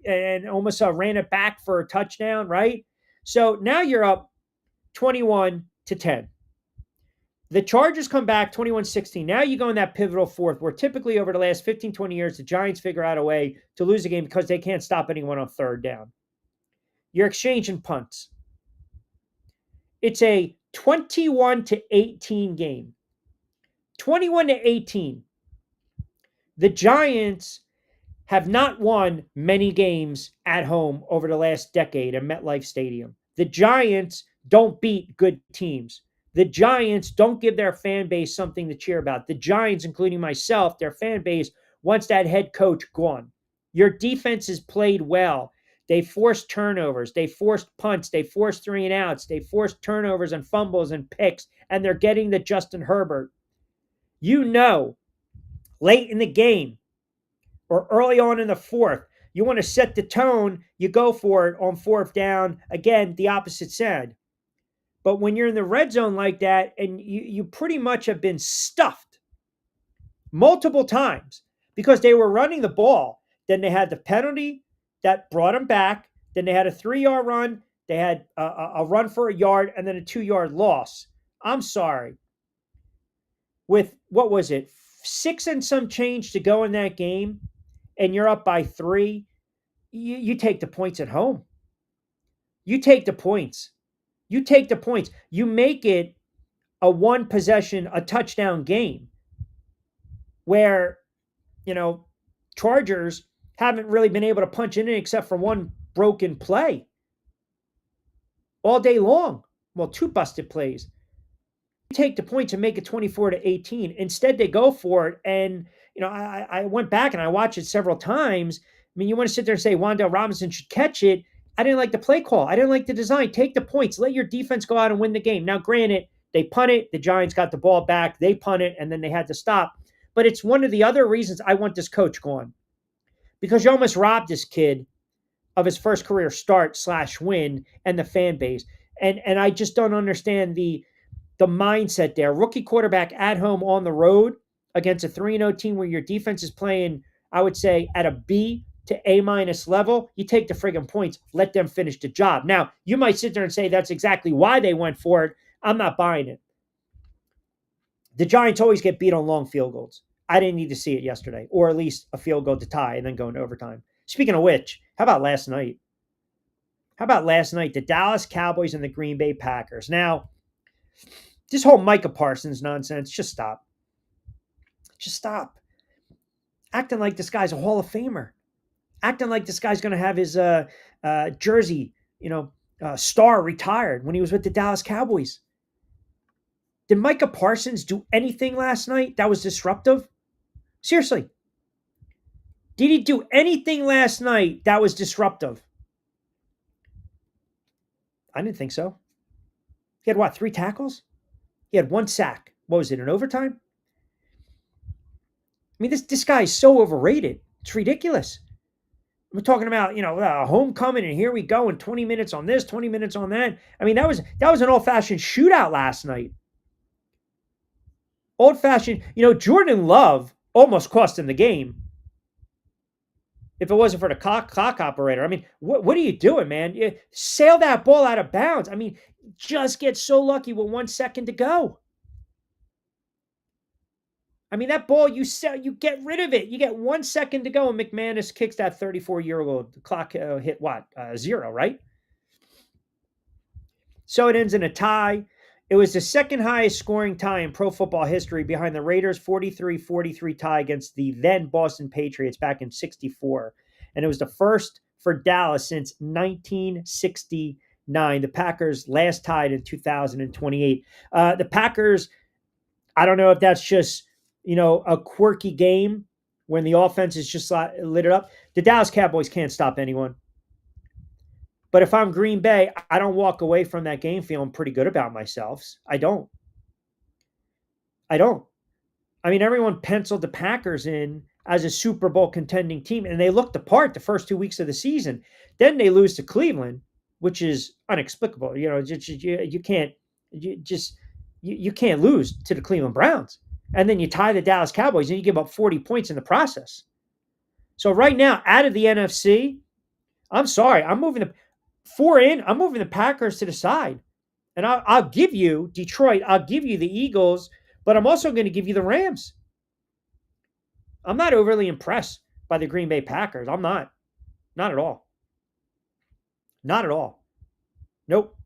and almost ran it back for a touchdown, right? So now you're up 21-10. The Chargers come back 21-16. Now you go in that pivotal fourth where typically over the last 15, 20 years, the Giants figure out a way to lose a game because they can't stop anyone on third down. You're exchanging punts. It's a 21-18 game. 21-18. The Giants have not won many games at home over the last decade at MetLife Stadium. The Giants don't beat good teams. The Giants don't give their fan base something to cheer about. The Giants, including myself, their fan base wants that head coach gone. Your defense has played well. They forced turnovers. They forced punts. They forced 3-and-outs. They forced turnovers and fumbles and picks, and they're getting the Justin Herbert. You know, late in the game or early on in the fourth, you want to set the tone, you go for it on fourth down. Again, the opposite side. But when you're in the red zone like that and you pretty much have been stuffed multiple times because they were running the ball, then they had the penalty that brought them back. Then they had a 3-yard run. They had a run for a yard and then a 2-yard loss. I'm sorry. With what was it, 6 and some change to go in that game, and you're up by 3, you take the points at home. You take the points. You take the points. You make it a one possession, a touchdown game where, Chargers haven't really been able to punch in except for one broken play all day long. Well, 2 busted plays. You take the points and make it 24-18. Instead, they go for it. And, I went back and I watched it several times. I mean, you want to sit there and say Wan'Dale Robinson should catch it. I didn't like the play call. I didn't like the design. Take the points. Let your defense go out and win the game. Now, granted, they punt it. The Giants got the ball back. They punt it, and then they had to stop. But it's one of the other reasons I want this coach gone. Because you almost robbed this kid of his first career start/win and the fan base. And I just don't understand the mindset there. Rookie quarterback at home on the road against a 3-0 team where your defense is playing, I would say, at a B to A- level. You take the friggin' points, let them finish the job. Now, you might sit there and say that's exactly why they went for it. I'm not buying it. The Giants always get beat on long field goals. I didn't need to see it yesterday, or at least a field goal to tie and then go into overtime. Speaking of which, how about last night? The Dallas Cowboys and the Green Bay Packers. Now, this whole Micah Parsons nonsense, just stop. Just stop. Acting like this guy's a Hall of Famer. Acting like this guy's going to have his jersey, star retired when he was with the Dallas Cowboys. Did Micah Parsons do anything last night that was disruptive? Seriously. Did he do anything last night that was disruptive? I didn't think so. He had 3 tackles? He had 1 sack. What was it, in overtime? I mean, this guy is so overrated. It's ridiculous. We're talking about, homecoming, and here we go, and 20 minutes on this, 20 minutes on that. I mean, that was an old-fashioned shootout last night. Old-fashioned, Jordan Love almost cost him the game. If it wasn't for the clock operator. I mean, what are you doing, man? You sail that ball out of bounds. I mean, just get so lucky with 1 second to go. I mean, that ball, you get rid of it. You get 1 second to go, and McManus kicks that 34-year-old. The clock hit 0, right? So it ends in a tie. It was the second highest scoring tie in pro football history behind the Raiders' 43-43 tie against the then Boston Patriots back in '64. And it was the first for Dallas since 1969. The Packers last tied in 2028. The Packers, I don't know if that's just, a quirky game when the offense is just lit it up. The Dallas Cowboys can't stop anyone. But if I'm Green Bay, I don't walk away from that game feeling pretty good about myself. I don't. I mean, everyone penciled the Packers in as a Super Bowl contending team, and they looked the part the first 2 weeks of the season. Then they lose to Cleveland, which is inexplicable. You can't lose to the Cleveland Browns. And then you tie the Dallas Cowboys, and you give up 40 points in the process. So right now, out of the NFC, I'm sorry, I'm moving the Packers to the side. And I'll give you Detroit, I'll give you the Eagles, but I'm also going to give you the Rams. I'm not overly impressed by the Green Bay Packers. I'm not. Not at all. Not at all. Nope.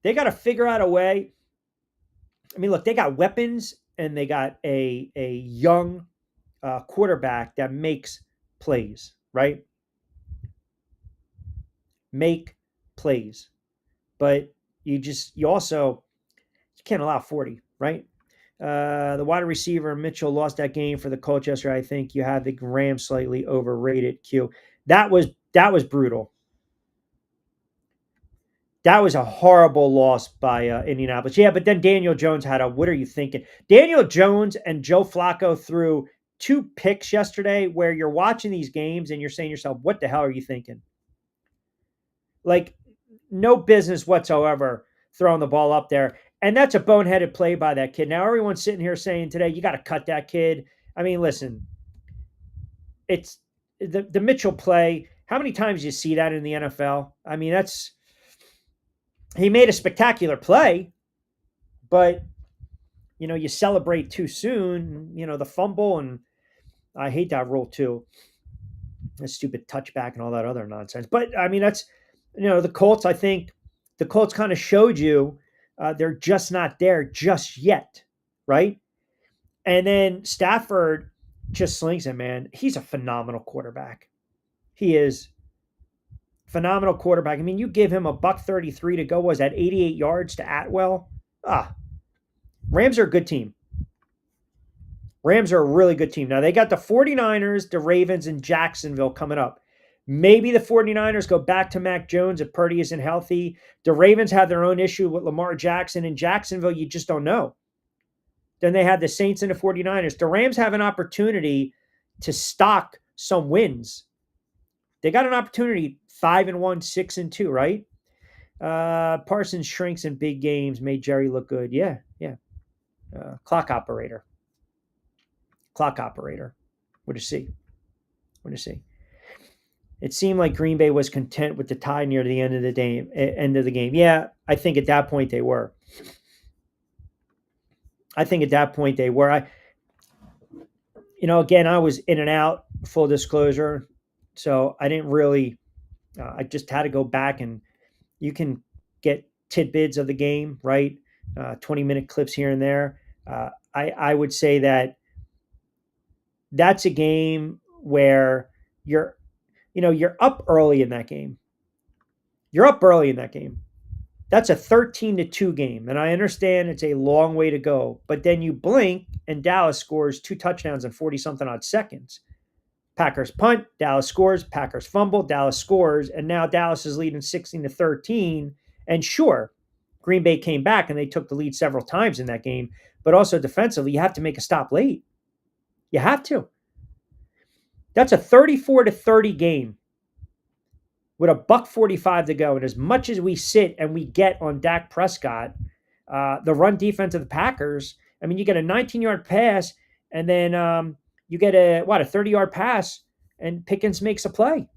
They got to figure out a way. I mean, look, they got weapons, and they got a young quarterback that makes plays, right? Make plays. But you can't allow 40, right? The wide receiver Mitchell lost that game for the Colts yesterday. I think you have the Rams slightly overrated. Q. That was brutal. That was a horrible loss by Indianapolis. Yeah, but then Daniel Jones had a. What are you thinking? Daniel Jones and Joe Flacco threw two picks yesterday. Where you're watching these games and you're saying to yourself, "What the hell are you thinking?" Like no business whatsoever throwing the ball up there. And that's a boneheaded play by that kid. Now everyone's sitting here saying today, you got to cut that kid. I mean, listen, it's the Mitchell play. How many times you see that in the NFL? I mean, he made a spectacular play, but you celebrate too soon, the fumble, and I hate that rule too. The stupid touchback and all that other nonsense. But I mean, that's the Colts. I think the Colts kind of showed you they're just not there just yet, right? And then Stafford just slings it, man. He's a phenomenal quarterback. He is phenomenal quarterback. I mean, you give him a $133 to go. Was that 88 yards to Atwell? Rams are a good team. Rams are a really good team. Now, they got the 49ers, the Ravens, and Jacksonville coming up. Maybe the 49ers go back to Mac Jones if Purdy isn't healthy. The Ravens have their own issue with Lamar Jackson. In Jacksonville, you just don't know. Then they have the Saints and the 49ers. The Rams have an opportunity to stock some wins. They got an opportunity 5-1, 6-2, right? Parsons shrinks in big games, made Jerry look good. Yeah. Clock operator. What do you see? It seemed like Green Bay was content with the tie near the end of the game. Yeah, I think at that point they were. Again, I was in and out, full disclosure. So I didn't really, I just had to go back, and you can get tidbits of the game, right? 20-minute clips here and there. I would say that's a game where you're up early in that game. That's a 13-2 game. And I understand it's a long way to go, but then you blink and Dallas scores 2 touchdowns in 40-something odd seconds. Packers punt, Dallas scores, Packers fumble, Dallas scores, and now Dallas is leading 16-13. And sure, Green Bay came back and they took the lead several times in that game, but also defensively, you have to make a stop late. You have to. That's a 34-30 game with a $1:45 to go. And as much as we sit and we get on Dak Prescott, the run defense of the Packers, I mean, you get a 19-yard pass, and then you get a 30-yard pass, and Pickens makes a play.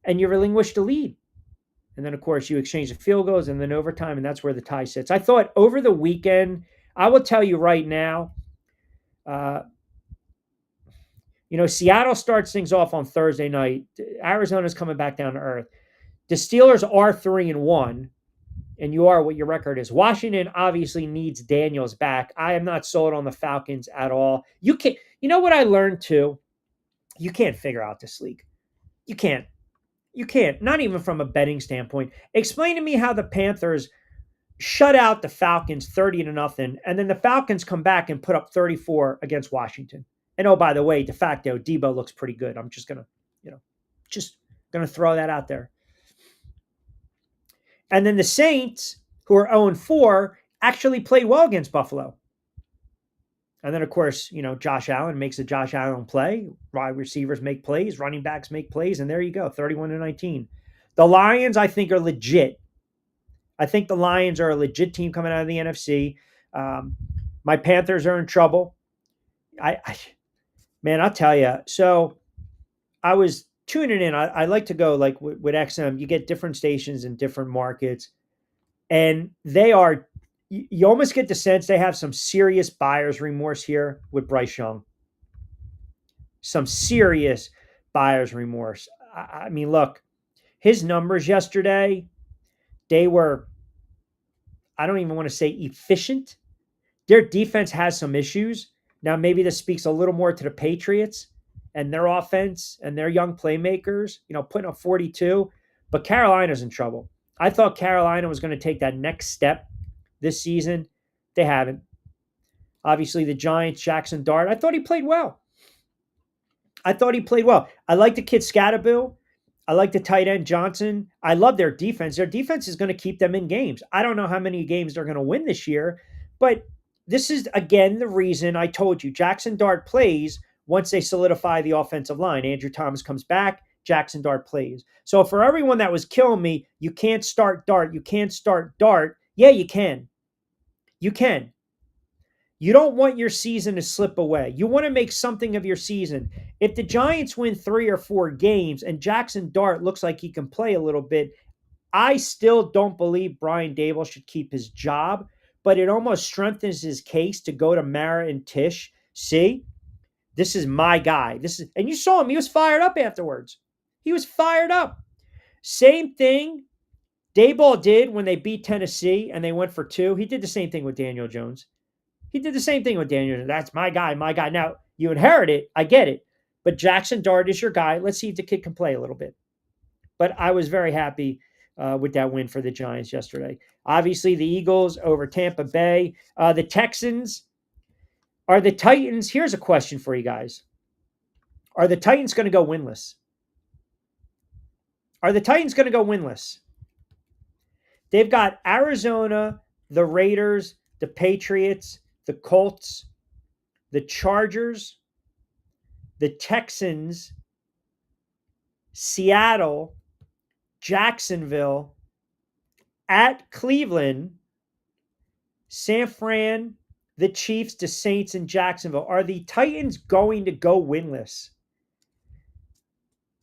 And you relinquish the lead. And then, of course, you exchange the field goals and then overtime, and that's where the tie sits. I thought over the weekend, I will tell you right now, Seattle starts things off on Thursday night. Arizona's coming back down to earth. The Steelers are 3-1, and you are what your record is. Washington obviously needs Daniels back. I am not sold on the Falcons at all. You can't. You know what I learned too? You can't figure out this league. You can't. Not even from a betting standpoint. Explain to me how the Panthers shut out the Falcons 30-0, and then the Falcons come back and put up 34 against Washington. And oh, by the way, de facto, Debo looks pretty good. I'm just gonna throw that out there. And then the Saints, who are 0-4, actually played well against Buffalo. And then, of course, Josh Allen makes a Josh Allen play. Wide receivers make plays. Running backs make plays. And there you go, 31-19. The Lions, I think, are legit. I think the Lions are a legit team coming out of the NFC. My Panthers are in trouble. Man, I'll tell you. So I was tuning in. I like to go like with XM. You get different stations in different markets. And they are, you almost get the sense they have some serious buyer's remorse here with Bryce Young. Some serious buyer's remorse. I mean, look, his numbers yesterday, they were, I don't even want to say efficient. Their defense has some issues. Now, maybe this speaks a little more to the Patriots and their offense and their young playmakers, putting up 42. But Carolina's in trouble. I thought Carolina was going to take that next step this season. They haven't. Obviously, the Giants, Jaxson Dart. I thought he played well. I like the kid Scatterbill. I like the tight end Johnson. I love their defense. Their defense is going to keep them in games. I don't know how many games they're going to win this year, but this is, again, the reason I told you Jaxson Dart plays once they solidify the offensive line. Andrew Thomas comes back, Jaxson Dart plays. So for everyone that was killing me, you can't start Dart. You can't start Dart. Yeah, you can. You can. You don't want your season to slip away. You want to make something of your season. If the Giants win 3 or 4 games and Jaxson Dart looks like he can play a little bit, I still don't believe Brian Dable should keep his job, but it almost strengthens his case to go to Mara and Tisch. See, this is my guy. And you saw him. He was fired up afterwards. He was fired up. Same thing Daboll did when they beat Tennessee and they went for 2. He did the same thing with Daniel Jones. That's my guy, my guy. Now, you inherit it. I get it. But Jaxson Dart is your guy. Let's see if the kid can play a little bit. But I was very happy with that win for the Giants yesterday. Obviously, the Eagles over Tampa Bay. The Texans. Are the Titans? Here's a question for you guys. Are the Titans going to go winless? They've got Arizona, the Raiders, the Patriots, the Colts, the Chargers, the Texans, Seattle, Jacksonville, at Cleveland, San Fran, the Chiefs, the Saints, and Jacksonville. Are the Titans going to go winless?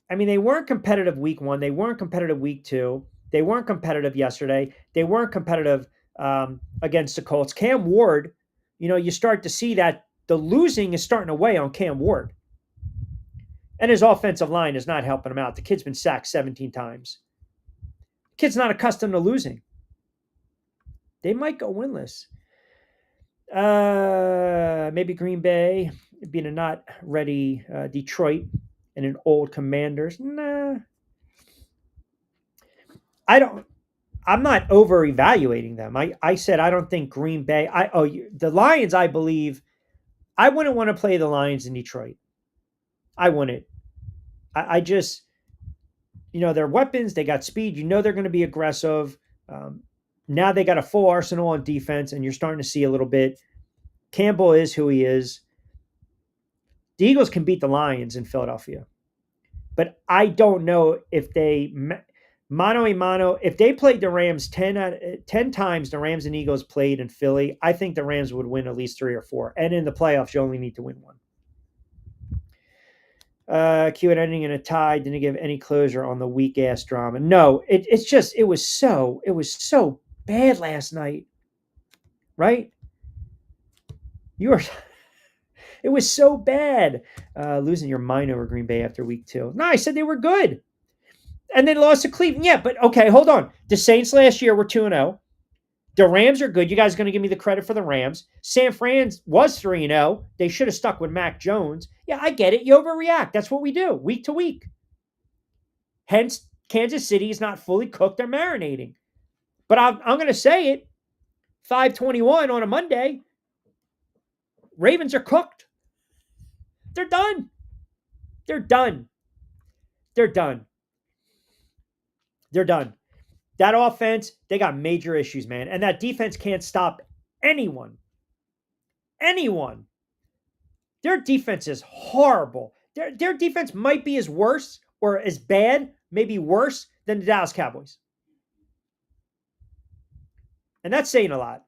I mean, they weren't competitive week 1. They weren't competitive week 2. They weren't competitive yesterday. They weren't competitive against the Colts. Cam Ward, you start to see that the losing is starting to weigh on Cam Ward. And his offensive line is not helping him out. The kid's been sacked 17 times. The kid's not accustomed to losing. They might go winless. Maybe Green Bay being a not ready Detroit and an old Commanders. Nah. I'm not over evaluating them. I said I don't think Green Bay. The Lions. I believe I wouldn't want to play the Lions in Detroit. I wouldn't. I just, their weapons. They got speed. They're going to be aggressive. Now they got a full arsenal on defense, and you're starting to see a little bit. Campbell is who he is. The Eagles can beat the Lions in Philadelphia, but I don't know if they. Mano a mano, if they played the Rams 10 times the Rams and Eagles played in Philly, I think the Rams would win at least 3 or 4. And in the playoffs, you only need to win 1. Q and ending in a tie, didn't give any closure on the weak ass drama. No, it was so bad last night. Right? It was so bad. Losing your mind over Green Bay after week 2. No, I said they were good. And they lost to Cleveland. Yeah, but okay, hold on. The Saints last year were 2-0. The Rams are good. You guys are going to give me the credit for the Rams. San Fran was 3-0. They should have stuck with Mac Jones. Yeah, I get it. You overreact. That's what we do week to week. Hence, Kansas City is not fully cooked. They're marinating. But I'm going to say it. 5:21 on a Monday. Ravens are cooked. They're done. They're done. They're done. They're done. That offense, they got major issues, man. And that defense can't stop anyone. Anyone. Their defense is horrible. Their defense might be as worse or as bad, maybe worse than the Dallas Cowboys. And that's saying a lot.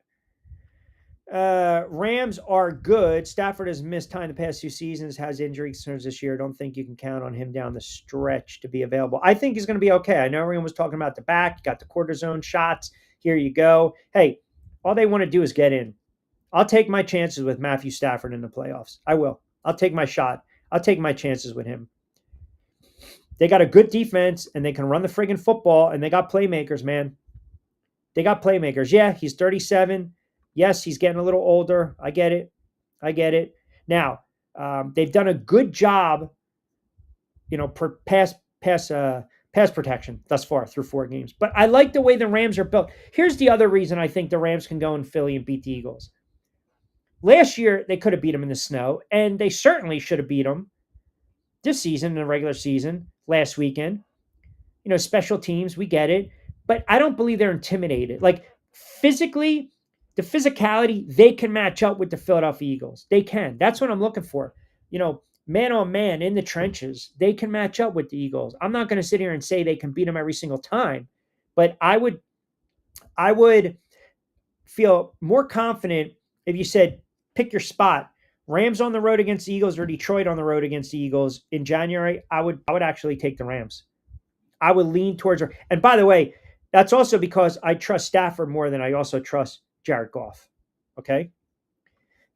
Rams are good. Stafford has missed time the past 2 seasons, has injury concerns this year. Don't think you can count on him down the stretch to be available. I think he's going to be okay. I know everyone was talking about the back. Got the cortisone shots. Here you go. Hey, all they want to do is get in. I'll take my chances with Matthew Stafford in the playoffs. I will. I'll take my shot. I'll take my chances with him. They got a good defense, and they can run the friggin' football, and they got playmakers, man. They got playmakers. Yeah, he's 37. Yes, he's getting a little older. I get it. Now, they've done a good job, pass protection thus far through 4 games. But I like the way the Rams are built. Here's the other reason I think the Rams can go in Philly and beat the Eagles. Last year, they could have beat them in the snow, and they certainly should have beat them this season in the regular season last weekend. Special teams, we get it, but I don't believe they're intimidated. Like physically, the physicality, they can match up with the Philadelphia Eagles. They can. That's what I'm looking for. Man on man in the trenches, they can match up with the Eagles. I'm not going to sit here and say they can beat them every single time, but I would feel more confident if you said pick your spot. Rams on the road against the Eagles or Detroit on the road against the Eagles in January. I would actually take the Rams. I would lean towards her. And by the way, that's also because I trust Stafford more than I also trust Jared Goff. Okay.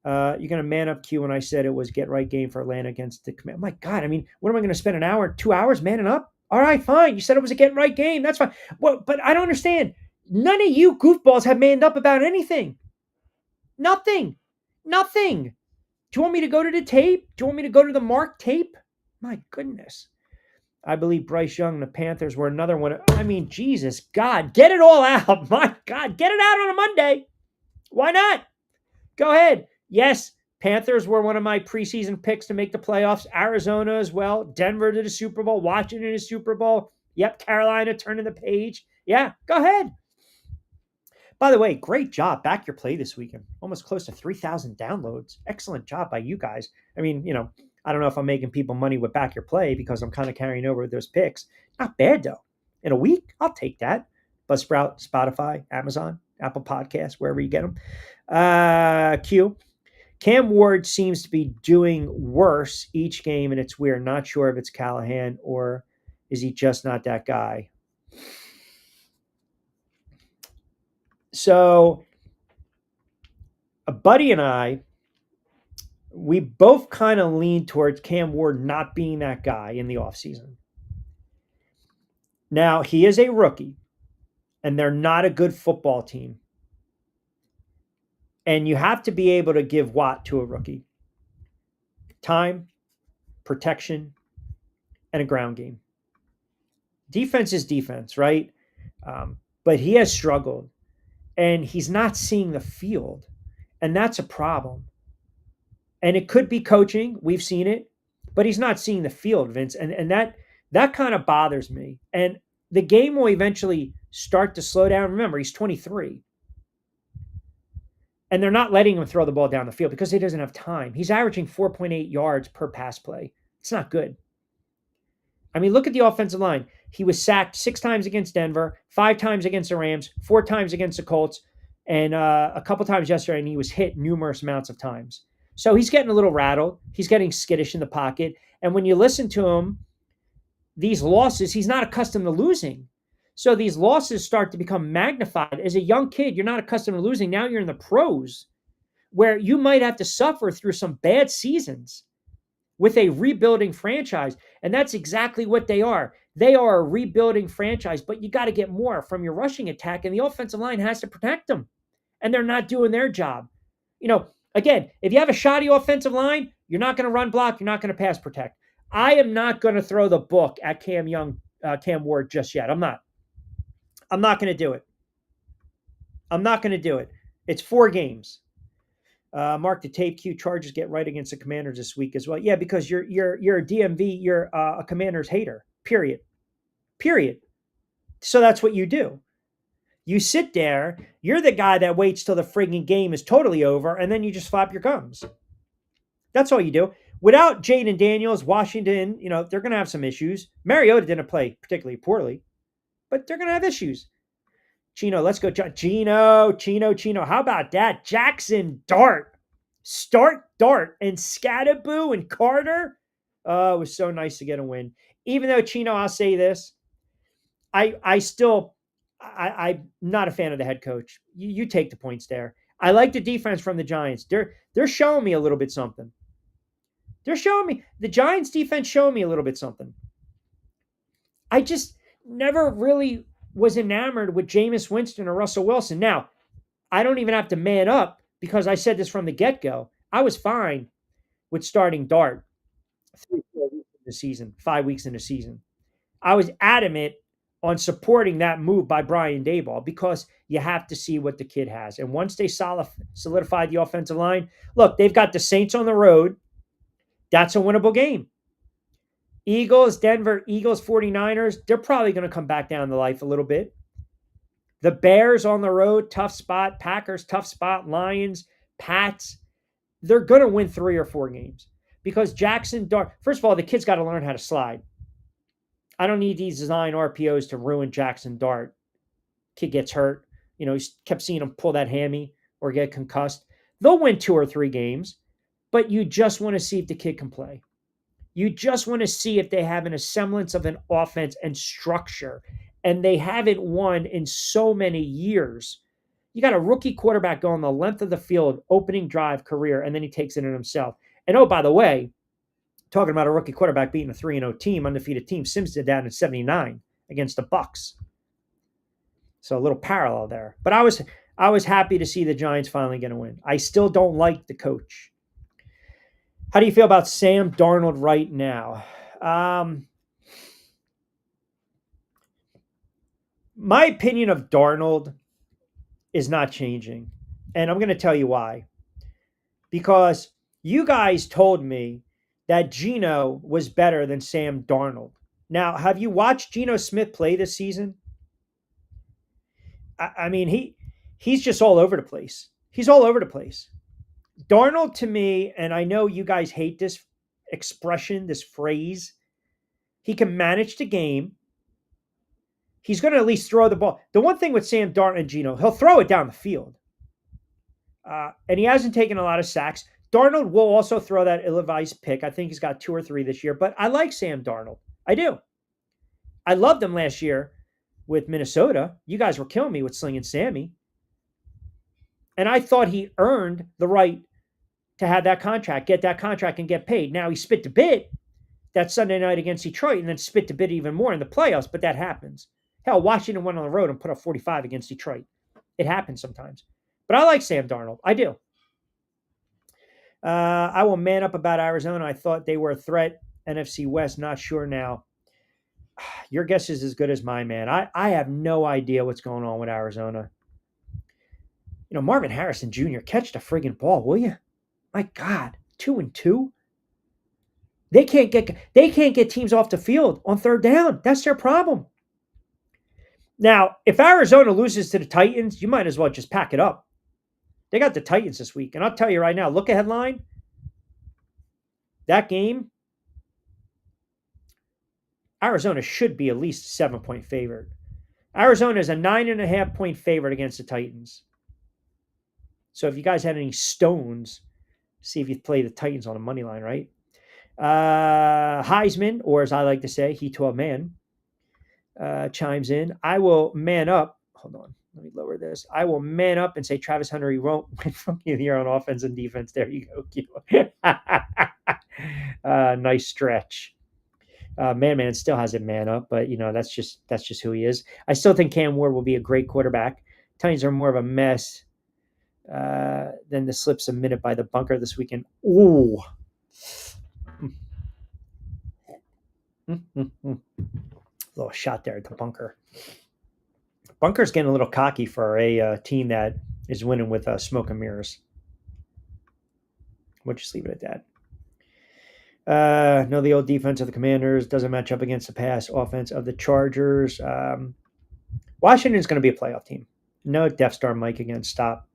You're going to man up Q when I said it was get right game for Atlanta against the command. My God, I mean, what am I going to spend an hour, 2 hours manning up? All right, fine. You said it was a get right game. That's fine. Well, but I don't understand. None of you goofballs have manned up about anything. Nothing. Nothing. Do you want me to go to the tape? Do you want me to go to the Mark tape? My goodness. I believe Bryce Young and the Panthers were another one. I mean, Jesus, God, get it all out. My God, get it out on a Monday. Why not? Go ahead. Yes, Panthers were one of my preseason picks to make the playoffs. Arizona as well. Denver to the Super Bowl. Washington to the Super Bowl. Yep, Carolina turning the page. Yeah, go ahead. By the way, great job. Back your play this weekend. Almost close to 3,000 downloads. Excellent job by you guys. I mean, I don't know if I'm making people money with back your play because I'm kind of carrying over those picks. Not bad, though. In a week, I'll take that. Buzzsprout, Spotify, Amazon, Apple Podcasts, wherever you get them. Q. Cam Ward seems to be doing worse each game, and it's weird. Not sure if it's Callahan or is he just not that guy. So a buddy and I, we both kind of lean towards Cam Ward not being that guy in the offseason. Now, he is a rookie, and they're not a good football team. And you have to be able to give what to a rookie? Time, protection, and a ground game. Defense is defense, right? But he has struggled, and he's not seeing the field, and that's a problem. And it could be coaching. We've seen it, but he's not seeing the field, Vince. And that kind of bothers me. And the game will eventually start to slow down. Remember, he's 23. And they're not letting him throw the ball down the field because he doesn't have time. He's averaging 4.8 yards per pass play. It's not good. I mean, look at the offensive line. He was sacked 6 times against Denver, 5 times against the Rams, 4 times against the Colts, and a couple times yesterday, and he was hit numerous amounts of times. So he's getting a little rattled. He's getting skittish in the pocket. And when you listen to him, these losses, he's not accustomed to losing. So these losses start to become magnified. As a young kid, you're not accustomed to losing. Now you're in the pros where you might have to suffer through some bad seasons with a rebuilding franchise. And that's exactly what they are. They are a rebuilding franchise, but you got to get more from your rushing attack, and the offensive line has to protect them. And they're not doing their job. Again, if you have a shoddy offensive line, you're not going to run block. You're not going to pass protect. I am not going to throw the book at Cam Ward just yet. I'm not. I'm not going to do it. I'm not going to do it. It's 4 games. Mark the tape. Q Chargers get right against the Commanders this week as well. Yeah, because you're a DMV. You're a Commanders hater. Period. So that's what you do. You sit there, you're the guy that waits till the frigging game is totally over, and then you just flap your gums. That's all you do. Without Jaden Daniels, Washington, they're going to have some issues. Mariota didn't play particularly poorly, but they're going to have issues. Chino, let's go. Chino. How about that? Jaxson Dart. Start Dart and Scatterboo and Carter. Oh, it was so nice to get a win. Even though, Chino, I'll say this. I'm not a fan of the head coach. You take the points there. I like the defense from the Giants. They're showing me a little bit something. The Giants defense showing me a little bit something. I just never really was enamored with Jameis Winston or Russell Wilson. Now, I don't even have to man up because I said this from the get-go. I was fine with starting Dart 3-4 weeks in the season, 5 weeks in the season. I was adamant on supporting that move by Brian Daboll because you have to see what the kid has. And once they solidify the offensive line, look, they've got the Saints on the road. That's a winnable game. Eagles, Denver, Eagles, 49ers, they're probably going to come back down to life a little bit. The Bears on the road, tough spot. Packers, tough spot. Lions, Pats, they're going to win 3 or 4 games because Jaxson Dart, first of all, the kid's got to learn how to slide. I don't need these design RPOs to ruin Jaxson Dart. Kid gets hurt. You know, he kept seeing him pull that hammy or get concussed. They'll win 2 or 3 games, but you just want to see if the kid can play. You just want to see if they have a semblance of an offense and structure, and they haven't won in so many years. You got a rookie quarterback going the length of the field, opening drive career, and then he takes it in himself. And oh, by the way, talking about a rookie quarterback beating a 3-0 team, undefeated team, Sims did that in 79 against the Bucks. So a little parallel there. But I was happy to see the Giants finally get a win. I still don't like the coach. How do you feel about Sam Darnold right now? My opinion of Darnold is not changing. And I'm going to tell you why. Because you guys told me that Geno was better than Sam Darnold. Now, have you watched Geno Smith play this season? I mean, he's just all over the place. He's all over the place. Darnold, to me, and I know you guys hate this expression, this phrase, he can manage the game. He's going to at least throw the ball. The one thing with Sam Darnold and Geno, he'll throw it down the field. And he hasn't taken a lot of sacks. Darnold will also throw that ill-advised pick. I think he's got 2 or 3 this year, but I like Sam Darnold. I do. I loved him last year with Minnesota. You guys were killing me with Slinging Sammy. And I thought he earned the right to have that contract, get that contract, and get paid. Now, he spit the bit that Sunday night against Detroit and then spit the bit even more in the playoffs, but that happens. Hell, Washington went on the road and put up 45 against Detroit. It happens sometimes. But I like Sam Darnold. I do. I will man up about Arizona. I thought they were a threat. NFC West, not sure now. Your guess is as good as mine, man. I have no idea what's going on with Arizona. You know, Marvin Harrison Jr., catch the friggin' ball, will you? My God, 2-2. They can't get teams off the field on third down. That's their problem. Now, if Arizona loses to the Titans, you might as well just pack it up. They got the Titans this week. And I'll tell you right now, look ahead line. That game, Arizona should be at least a 7-point favorite. Arizona is a 9.5-point favorite against the Titans. So if you guys had any stones, see if you play the Titans on a money line, right? Heisman, or as I like to say, he 12 man, chimes in. I will man up. Hold on. Let me lower this. I will man up and say Travis Hunter, he won't win from you here on offense and defense. There you go. Nice stretch. Man still hasn't man up, but you know, that's just who he is. I still think Cam Ward will be a great quarterback. Titans are more of a mess than the slip submitted by the bunker this weekend. Ooh. Little shot there at the bunker. Bunker's getting a little cocky for a team that is winning with smoke and mirrors. We'll just leave it at that. No, the old defense of the Commanders doesn't match up against the pass offense of the Chargers. Washington's going to be a playoff team. No Death Star Mike again. Stop.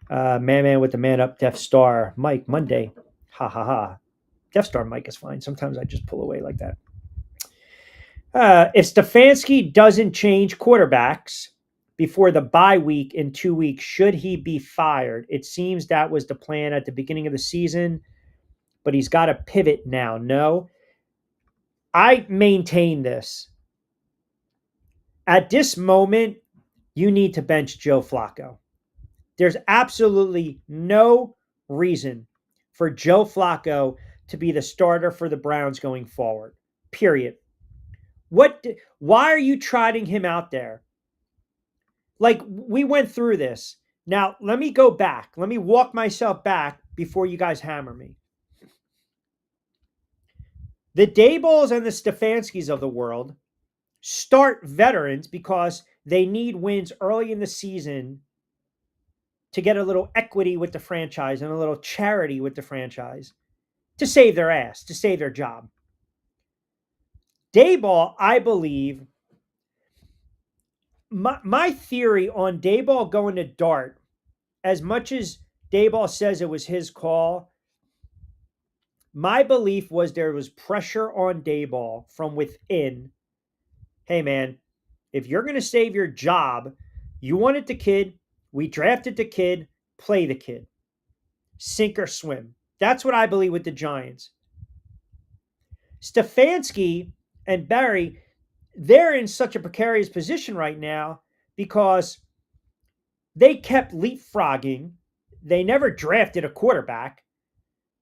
Man with the man up. Death Star Mike Monday. Ha ha ha. Death Star Mike is fine. Sometimes I just pull away like that. If Stefanski doesn't change quarterbacks before the bye week in 2 weeks, should he be fired? It seems that was the plan at the beginning of the season, but he's got to pivot now. No, I maintain this. At this moment, you need to bench Joe Flacco. There's absolutely no reason for Joe Flacco to be the starter for the Browns going forward. Period. Why are you trotting him out there? Like, we went through this. Now, let me go back. Let me walk myself back before you guys hammer me. The Daybulls and the Stefanskis of the world start veterans because they need wins early in the season to get a little equity with the franchise and a little charity with the franchise to save their ass, to save their job. Dayball, I believe, my theory on Dayball going to Dart, as much as Dayball says it was his call, my belief was there was pressure on Dayball from within. Hey, man, if you're going to save your job, you wanted the kid, we drafted the kid, play the kid, sink or swim. That's what I believe with the Giants. Stefanski and Barry, they're in such a precarious position right now because they kept leapfrogging. They never drafted a quarterback.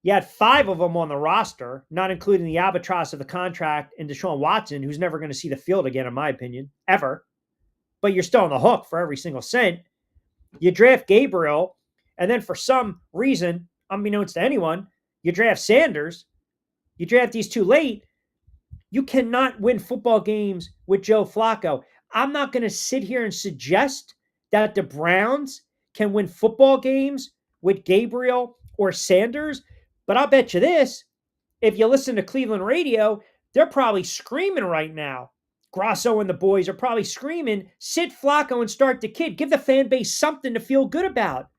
You had 5 of them on the roster, not including the albatross of the contract and Deshaun Watson, who's never going to see the field again, in my opinion, ever. But you're still on the hook for every single cent. You draft Gabriel, and then for some reason, unbeknownst to anyone, you draft Sanders. You draft these too late. You cannot win football games with Joe Flacco. I'm not going to sit here and suggest that the Browns can win football games with Gabriel or Sanders, but I'll bet you this. If you listen to Cleveland radio, they're probably screaming right now. Grasso and the boys are probably screaming, sit Flacco and start the kid. Give the fan base something to feel good about.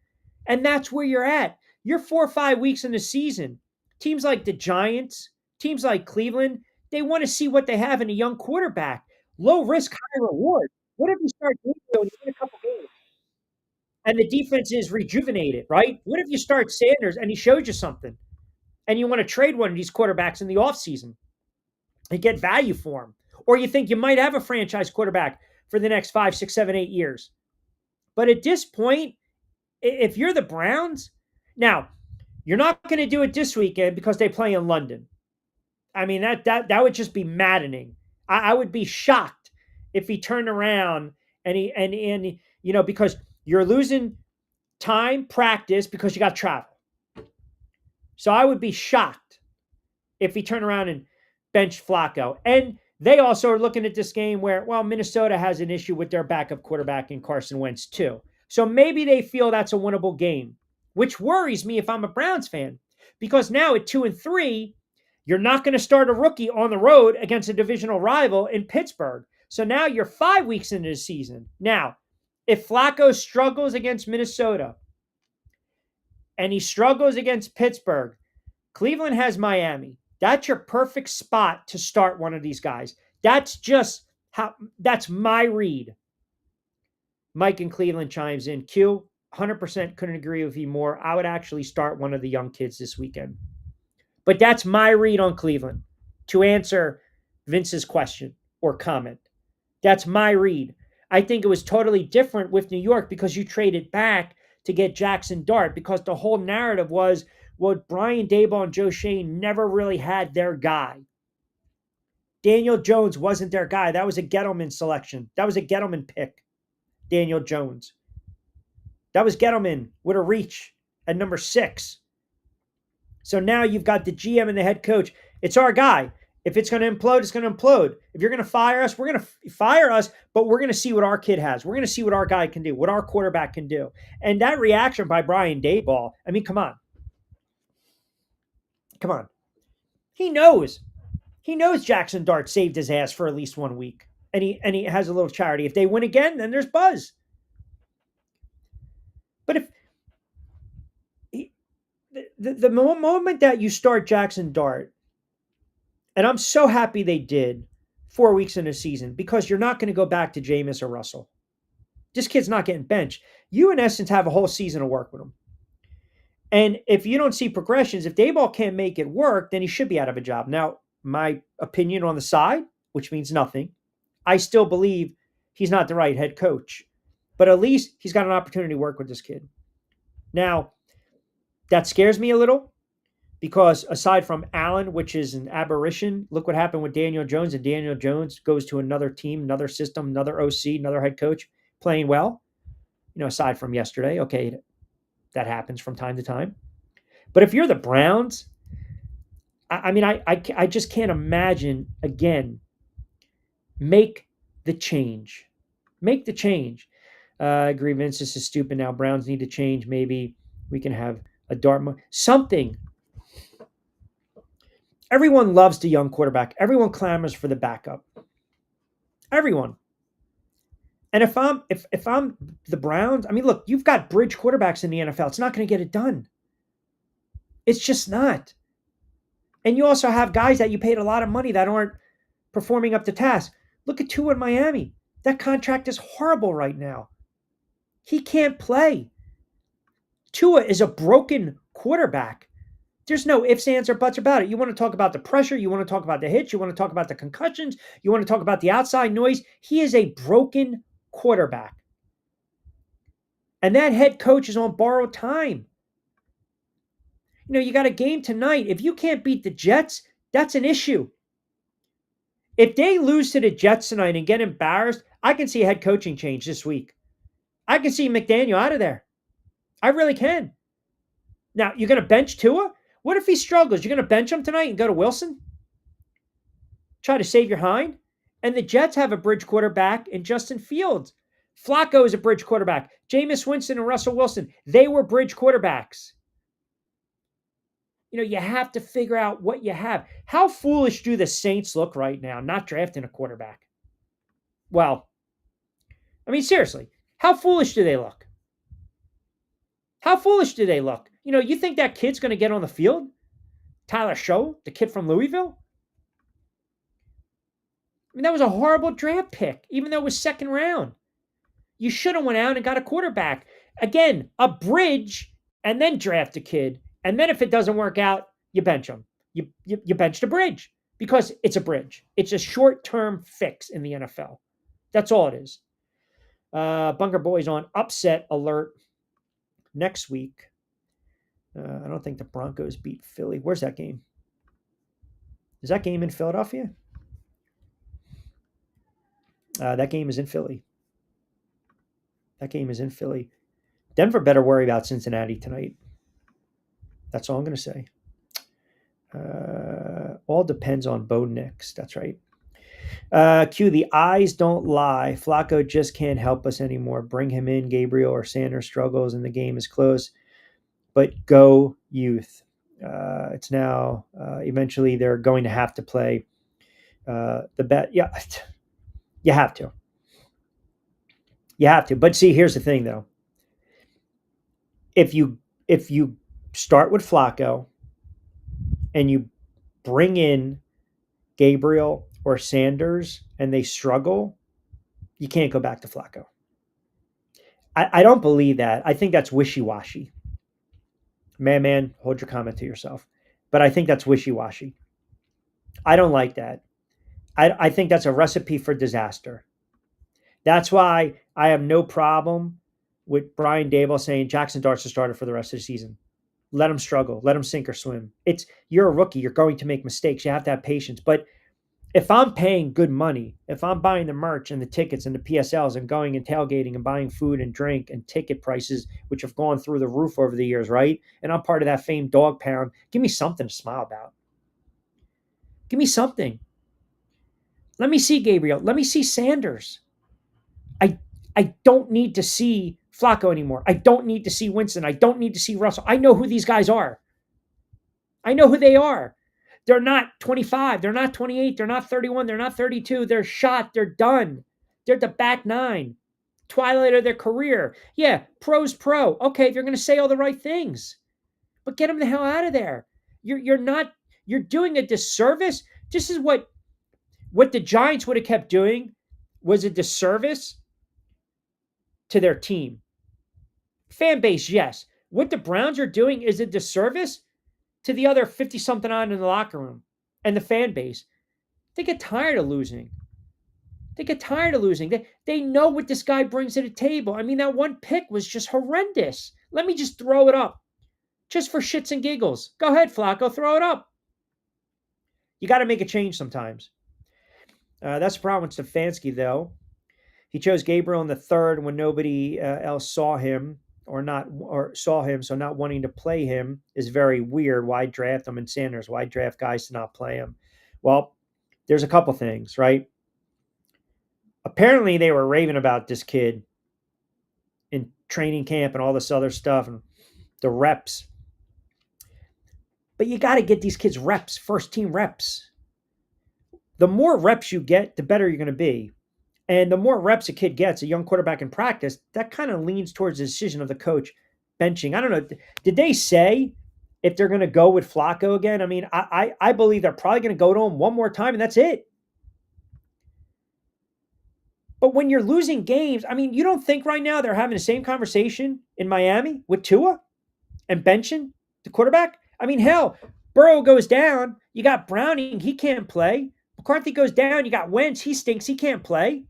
And that's where you're at. You're 4 or 5 weeks in the season. Teams like the Giants, teams like Cleveland, they want to see what they have in a young quarterback. Low risk, high reward. What if you start doing it and you win a couple games and the defense is rejuvenated, right? What if you start Sanders and he shows you something and you want to trade one of these quarterbacks in the offseason and get value for him? Or you think you might have a franchise quarterback for the next 5, 6, 7, 8 years. But at this point, if you're the Browns, now you're not going to do it this weekend because they play in London. I mean, that would just be maddening. I would be shocked if he turned around and he because you're losing time, practice because you got to travel. So I would be shocked if he turned around and benched Flacco. And they also are looking at this game where, well, Minnesota has an issue with their backup quarterback in Carson Wentz too. So maybe they feel that's a winnable game, which worries me if I'm a Browns fan, because now at 2-3, you're not going to start a rookie on the road against a divisional rival in Pittsburgh. So now you're 5 weeks into the season. Now, if Flacco struggles against Minnesota and he struggles against Pittsburgh, Cleveland has Miami. That's your perfect spot to start one of these guys. That's my read. Mike in Cleveland chimes in. Q, 100% couldn't agree with you more. I would actually start one of the young kids this weekend. But that's my read on Cleveland to answer Vince's question or comment. That's my read. I think it was totally different with New York because you traded back to get Jaxson Dart, because the whole narrative was, well, Brian Daboll and Joe Schoen never really had their guy. Daniel Jones wasn't their guy. That was a Gettleman selection. That was a Gettleman pick, Daniel Jones. That was Gettleman with a reach at number 6. So now you've got the GM and the head coach. It's our guy. If it's going to implode, it's going to implode. If you're going to fire us, we're going to fire us, but we're going to see what our kid has. We're going to see what our guy can do, what our quarterback can do. And that reaction by Brian Daboll, I mean, come on. Come on. He knows. He knows Jaxson Dart saved his ass for at least 1 week. And he has a little charity. If they win again, then there's buzz. But if the moment that you start Jaxson Dart, and I'm so happy they did 4 weeks in a season, because you're not going to go back to Jameis or Russell. This kid's not getting benched. You, in essence, have a whole season to work with him. And if you don't see progressions, if Daboll can't make it work, then he should be out of a job. Now, my opinion on the side, which means nothing, I still believe he's not the right head coach. But at least he's got an opportunity to work with this kid. Now, that scares me a little, because aside from Allen, which is an aberration, look what happened with Daniel Jones. And Daniel Jones goes to another team, another system, another OC, another head coach, playing well. Aside from yesterday, okay, that happens from time to time. But if you're the Browns, I just can't imagine, again, make the change. Make the change. Agree, Vince, this is stupid now. Browns need to change. Maybe we can have a Dartmouth. Something. Everyone loves the young quarterback. Everyone clamors for the backup. Everyone. And if I'm the Browns, I mean, look, you've got bridge quarterbacks in the NFL. It's not going to get it done. It's just not. And you also have guys that you paid a lot of money that aren't performing up to task. Look at Tua in Miami. That contract is horrible right now. He can't play. Tua is a broken quarterback. There's no ifs, ands, or buts about it. You want to talk about the pressure. You want to talk about the hits. You want to talk about the concussions. You want to talk about the outside noise. He is a broken quarterback. And that head coach is on borrowed time. You got a game tonight. If you can't beat the Jets, that's an issue. If they lose to the Jets tonight and get embarrassed, I can see a head coaching change this week. I can see McDaniel out of there. I really can. Now, you're going to bench Tua? What if he struggles? You're going to bench him tonight and go to Wilson? Try to save your hind? And the Jets have a bridge quarterback in Justin Fields. Flacco is a bridge quarterback. Jameis Winston and Russell Wilson, they were bridge quarterbacks. You have to figure out what you have. How foolish do the Saints look right now, not drafting a quarterback? Well, I mean, seriously, how foolish do they look? How foolish do they look? You think that kid's going to get on the field? Tyler Show, the kid from Louisville? I mean, that was a horrible draft pick, even though it was second round. You should have went out and got a quarterback. Again, a bridge, and then draft a kid. And then if it doesn't work out, you bench him. You bench the bridge because it's a bridge. It's a short-term fix in the NFL. That's all it is. Bunker Boy's on upset alert next week. I don't think the Broncos beat Philly. Where's that game? Is that game in Philadelphia? That game is in Philly. Denver better worry about Cincinnati tonight. That's all I'm going to say. All depends on Bo Nix. That's right. Q, the eyes don't lie. Flacco just can't help us anymore. Bring him in. Gabriel or Sanders struggles and the game is close. But go youth. It's now, eventually they're going to have to play the bet. Yeah, you have to. But see, here's the thing though. If you start with Flacco and you bring in Gabriel or Sanders and they struggle, you can't go back to Flacco. I don't believe that. I think that's wishy-washy. Man, hold your comment to yourself. But I think that's wishy-washy. I don't like that. I think that's a recipe for disaster. That's why I have no problem with Brian Daboll saying Jaxson Dart's the starter for the rest of the season. Let him struggle. Let him sink or swim. You're a rookie. You're going to make mistakes. You have to have patience. But if I'm paying good money, if I'm buying the merch and the tickets and the PSLs and going and tailgating and buying food and drink and ticket prices, which have gone through the roof over the years, right? And I'm part of that famed dog pound, give me something to smile about. Give me something. Let me see Gabriel. Let me see Sanders. I don't need to see Flacco anymore. I don't need to see Winston. I don't need to see Russell. I know who these guys are. I know who they are. They're not 25. They're not 28. They're not 31. They're not 32. They're shot. They're done. They're the back nine. Twilight of their career. Yeah, pro's pro. Okay, you're going to say all the right things. But get them the hell out of there. You're doing a disservice. This is what the Giants would have kept doing was a disservice to their team. Fan base, yes. What the Browns are doing is a disservice to the other 50-something on in the locker room and the fan base. They get tired of losing. They know what this guy brings to the table. I mean, that one pick was just horrendous. Let me just throw it up. Just for shits and giggles. Go ahead, Flacco, throw it up. You got to make a change sometimes. That's the problem with Stefanski, though. He chose Gabriel in the third when nobody else saw him so not wanting to play him is very weird. Why draft him in Sanders? Why draft guys to not play him? Well, there's a couple things, right? apparently they were raving about this kid in training camp and all this other stuff and the reps. But you got to get these kids reps, first team reps. The more reps you get, the better you're going to be. And the more reps a kid gets, a young quarterback in practice, that kind of leans towards the decision of the coach benching. I don't know. Did they say if they're going to go with Flacco again? I mean, I believe they're probably going to go to him one more time, and that's it. But when you're losing games, I mean, you don't think right now they're having the same conversation in Miami with Tua and benching the quarterback? I mean, hell, Burrow goes down. You got Browning. He can't play. McCarthy goes down. You got Wentz. He stinks. He can't play.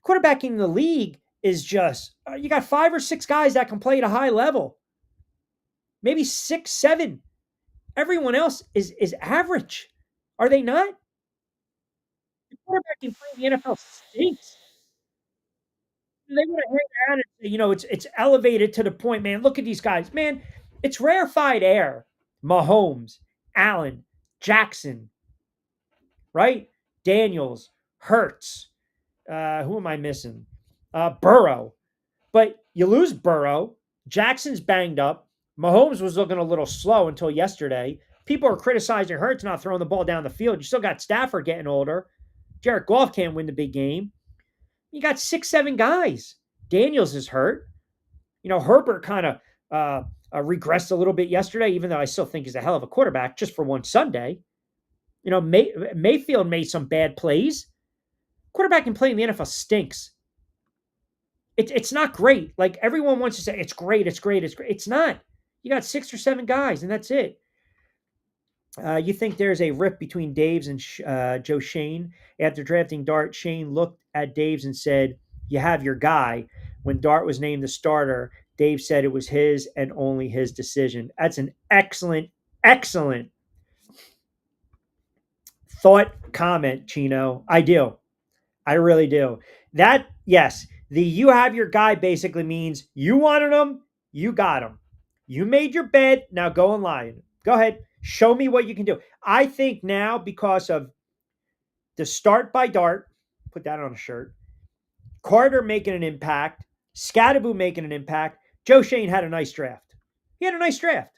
Quarterbacking in the league is just, you got 5 or 6 guys that can play at a high level. Maybe 6, 7. Everyone else is average. Are they not? The quarterbacking play in the NFL stinks. They want to hang around and say, it's elevated to the point, man. Look at these guys, man. It's rarefied air. Mahomes, Allen, Jackson, right? Daniels, Hurts. Who am I missing? Burrow. But you lose Burrow. Jackson's banged up. Mahomes was looking a little slow until yesterday. People are criticizing Hurts not throwing the ball down the field. You still got Stafford getting older. Jared Goff can't win the big game. You got 6, 7 guys. Daniels is hurt. Herbert kind of regressed a little bit yesterday, even though I still think he's a hell of a quarterback just for one Sunday. Mayfield made some bad plays. Quarterback can play in the NFL stinks. It's not great. Like everyone wants to say, it's great, it's great, it's great. It's not. You got 6 or 7 guys, and that's it. You think there's a rift between Daves and Joe Shane? After drafting Dart, Shane looked at Daves and said, "You have your guy." When Dart was named the starter, Dave said it was his and only his decision. That's an excellent, excellent thought comment, Chino. I do. I really do. That, yes, the "you have your guy" basically means you wanted him, you got him. You made your bed, now go and lie in it. Go ahead. Show me what you can do. I think now, because of the start by Dart, put that on a shirt, Carter making an impact, Scattaboo making an impact, Joe Shane had a nice draft. He had a nice draft.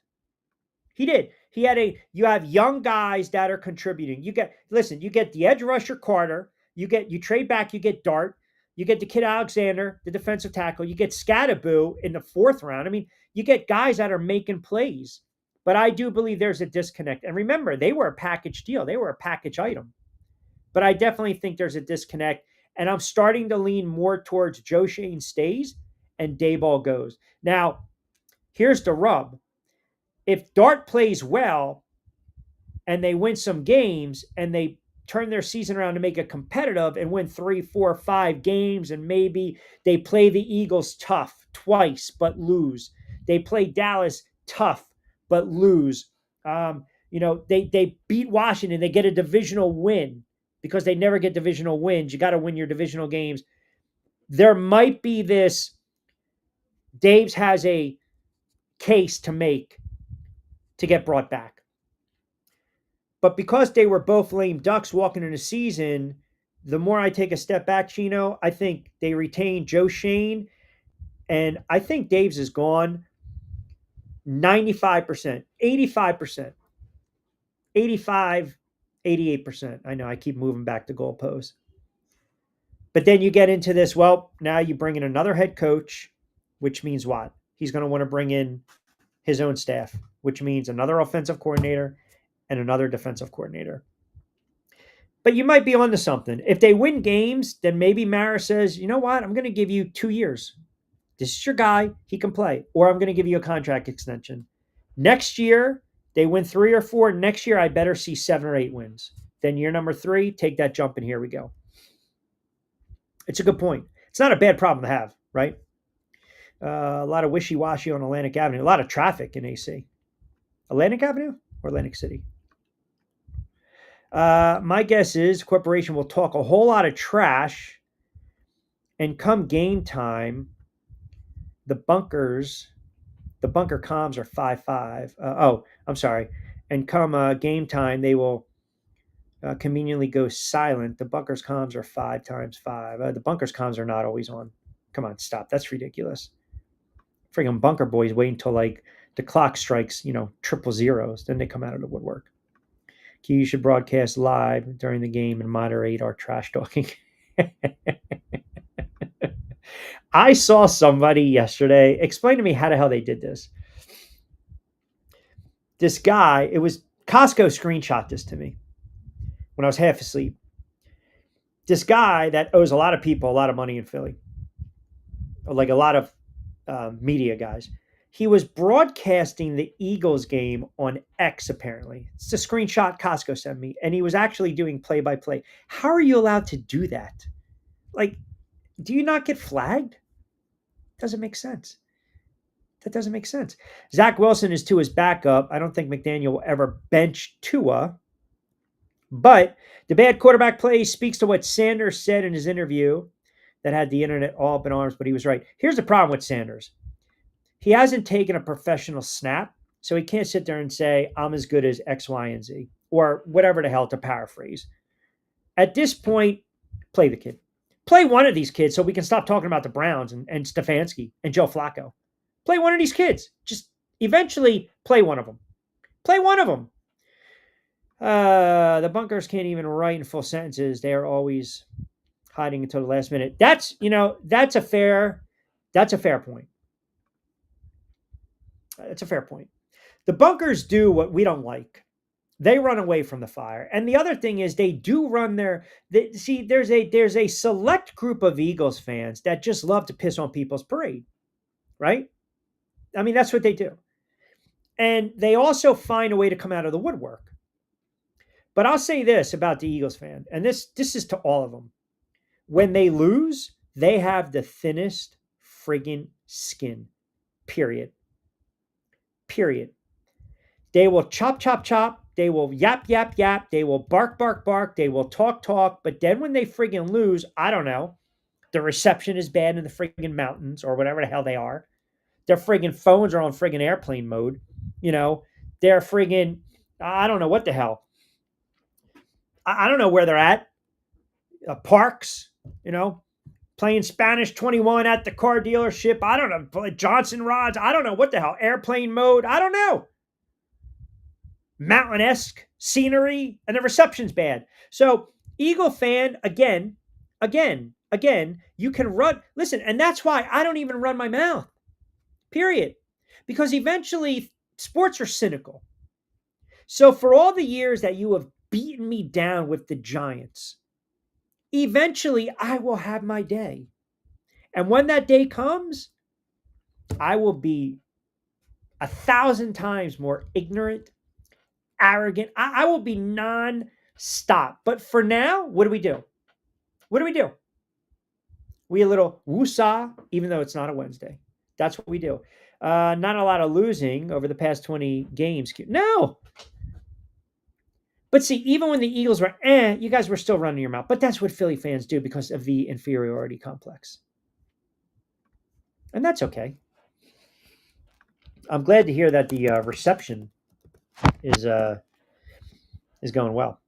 He did. You have young guys that are contributing. You get the edge rusher Carter, you trade back, you get Dart, you get the kid Alexander, the defensive tackle, you get Scattaboo in the 4th round. I mean, you get guys that are making plays. But I do believe there's a disconnect. And remember, they were a package deal. They were a package item. But I definitely think there's a disconnect. And I'm starting to lean more towards Joe Shane stays and Dayball goes. Now, here's the rub. If Dart plays well and they win some games and they turn their season around to make it competitive and win 3, 4, 5 games, and maybe they play the Eagles tough twice but lose. They play Dallas tough but lose. They beat Washington. They get a divisional win because they never get divisional wins. You got to win your divisional games. There might be this. Dave's has a case to make to get brought back. But because they were both lame ducks walking in the season, the more I take a step back, Chino, I think they retain Joe Shane. And I think Dave's is gone 95%, 85%, 85, 88%. I know I keep moving back to goalposts. But then you get into this, well, now you bring in another head coach, which means what? He's going to want to bring in his own staff, which means another offensive coordinator and another defensive coordinator. But you might be onto something. If they win games, then maybe Mara says, you know what? I'm going to give you 2 years. This is your guy. He can play. Or I'm going to give you a contract extension. Next year, they win 3 or 4. Next year, I better see 7 or 8 wins. Then year number 3, take that jump, and here we go. It's a good point. It's not a bad problem to have, right? A lot of wishy-washy on Atlantic Avenue. A lot of traffic in AC. Atlantic Avenue or Atlantic City? My guess is corporation will talk a whole lot of trash, and come game time, the bunker comms are 5-5. I'm sorry. And come game time, they will conveniently goes silent. The Bunkers comms are 5 times 5. The Bunkers comms are not always on. Come on, stop. That's ridiculous. Friggin' Bunker boys wait until like the clock strikes, triple zeros. Then they come out of the woodwork. You should broadcast live during the game and moderate our trash talking. I saw somebody yesterday. Explain to me how the hell they did this. This guy, it was Costco screenshot this to me when I was half asleep. This guy that owes a lot of people a lot of money in Philly, like a lot of media guys. He was broadcasting the Eagles game on X, apparently. It's a screenshot Costco sent me, and he was actually doing play by play. How are you allowed to do that? Like, do you not get flagged? Doesn't make sense. That doesn't make sense. Zach Wilson is Tua's backup. I don't think McDaniel will ever bench Tua. But the bad quarterback play speaks to what Sanders said in his interview that had the internet all up in arms, but he was right. Here's the problem with Sanders. He hasn't taken a professional snap, so he can't sit there and say, I'm as good as X, Y, and Z, or whatever the hell to paraphrase. At this point, play the kid. Play one of these kids so we can stop talking about the Browns and Stefanski and Joe Flacco. Play one of these kids. Just eventually play one of them. Play one of them. The Bunkers can't even write in full sentences. They are always hiding until the last minute. That's a fair point. It's a fair point. The Bunkers do what we don't like. They run away from the fire. And the other thing is they do run there's a select group of Eagles fans that just love to piss on people's parade, right? I mean, that's what they do. And they also find a way to come out of the woodwork. But I'll say this about the Eagles fan, and this is to all of them. When they lose, they have the thinnest friggin' skin, period. Period. They will chop, chop, chop. They will yap, yap, yap. They will bark, bark, bark. They will talk, talk. But then when they friggin' lose, I don't know. The reception is bad in the friggin' mountains or whatever the hell they are. Their friggin' phones are on friggin' airplane mode. They're friggin', I don't know what the hell. I don't know where they're at. Parks, playing Spanish 21 at the car dealership. I don't know. Johnson rods. I don't know what the hell. Airplane mode. I don't know. Mountain-esque scenery, and the reception's bad. So, Eagle fan, again, you can run. Listen, and that's why I don't even run my mouth. Period. Because eventually, sports are cynical. So, for all the years that you have beaten me down with the Giants, eventually I will have my day. And when that day comes, I will be 1,000 times more ignorant, arrogant. I will be non-stop. But for now, what do we do? We a little woosah, even though it's not a Wednesday. That's what we do. Not a lot of losing over the past 20 games. No. But see, even when the Eagles were, you guys were still running your mouth. But that's what Philly fans do because of the inferiority complex. And that's okay. I'm glad to hear that the reception is going well.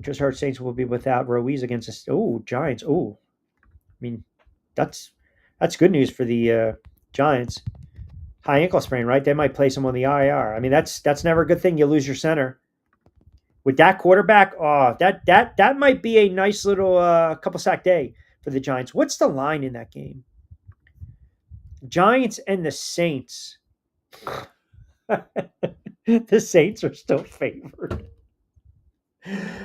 Just heard Saints will be without Ruiz against us. Giants. I mean, that's good news for the Giants. High ankle sprain, right? They might place him on the IR. I mean, that's never a good thing. You lose your center with that quarterback. That might be a nice little couple sack day for the Giants. What's the line in that game? Giants and the Saints. The Saints are still favored.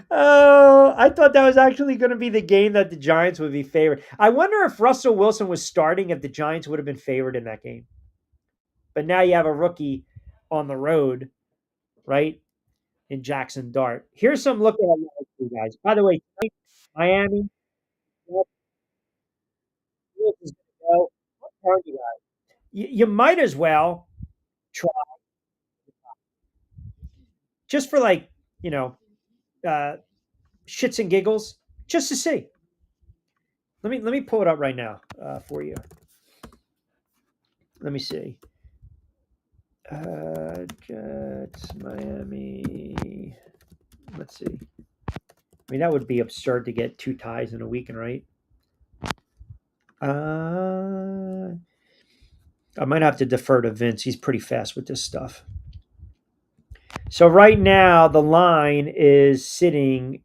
Oh, I thought that was actually going to be the game that the Giants would be favored. I wonder if Russell Wilson was starting, if the Giants would have been favored in that game. But now you have a rookie on the road, right, in Jaxson Dart. Here's some look at you guys. By the way, Miami. You might as well try just for shits and giggles, just to see. Let me pull it up right now for you. Let me see. Jets, Miami. Let's see. I mean, that would be absurd to get 2 ties in a weekend, right? I might have to defer to Vince. He's pretty fast with this stuff. So right now, the line is sitting.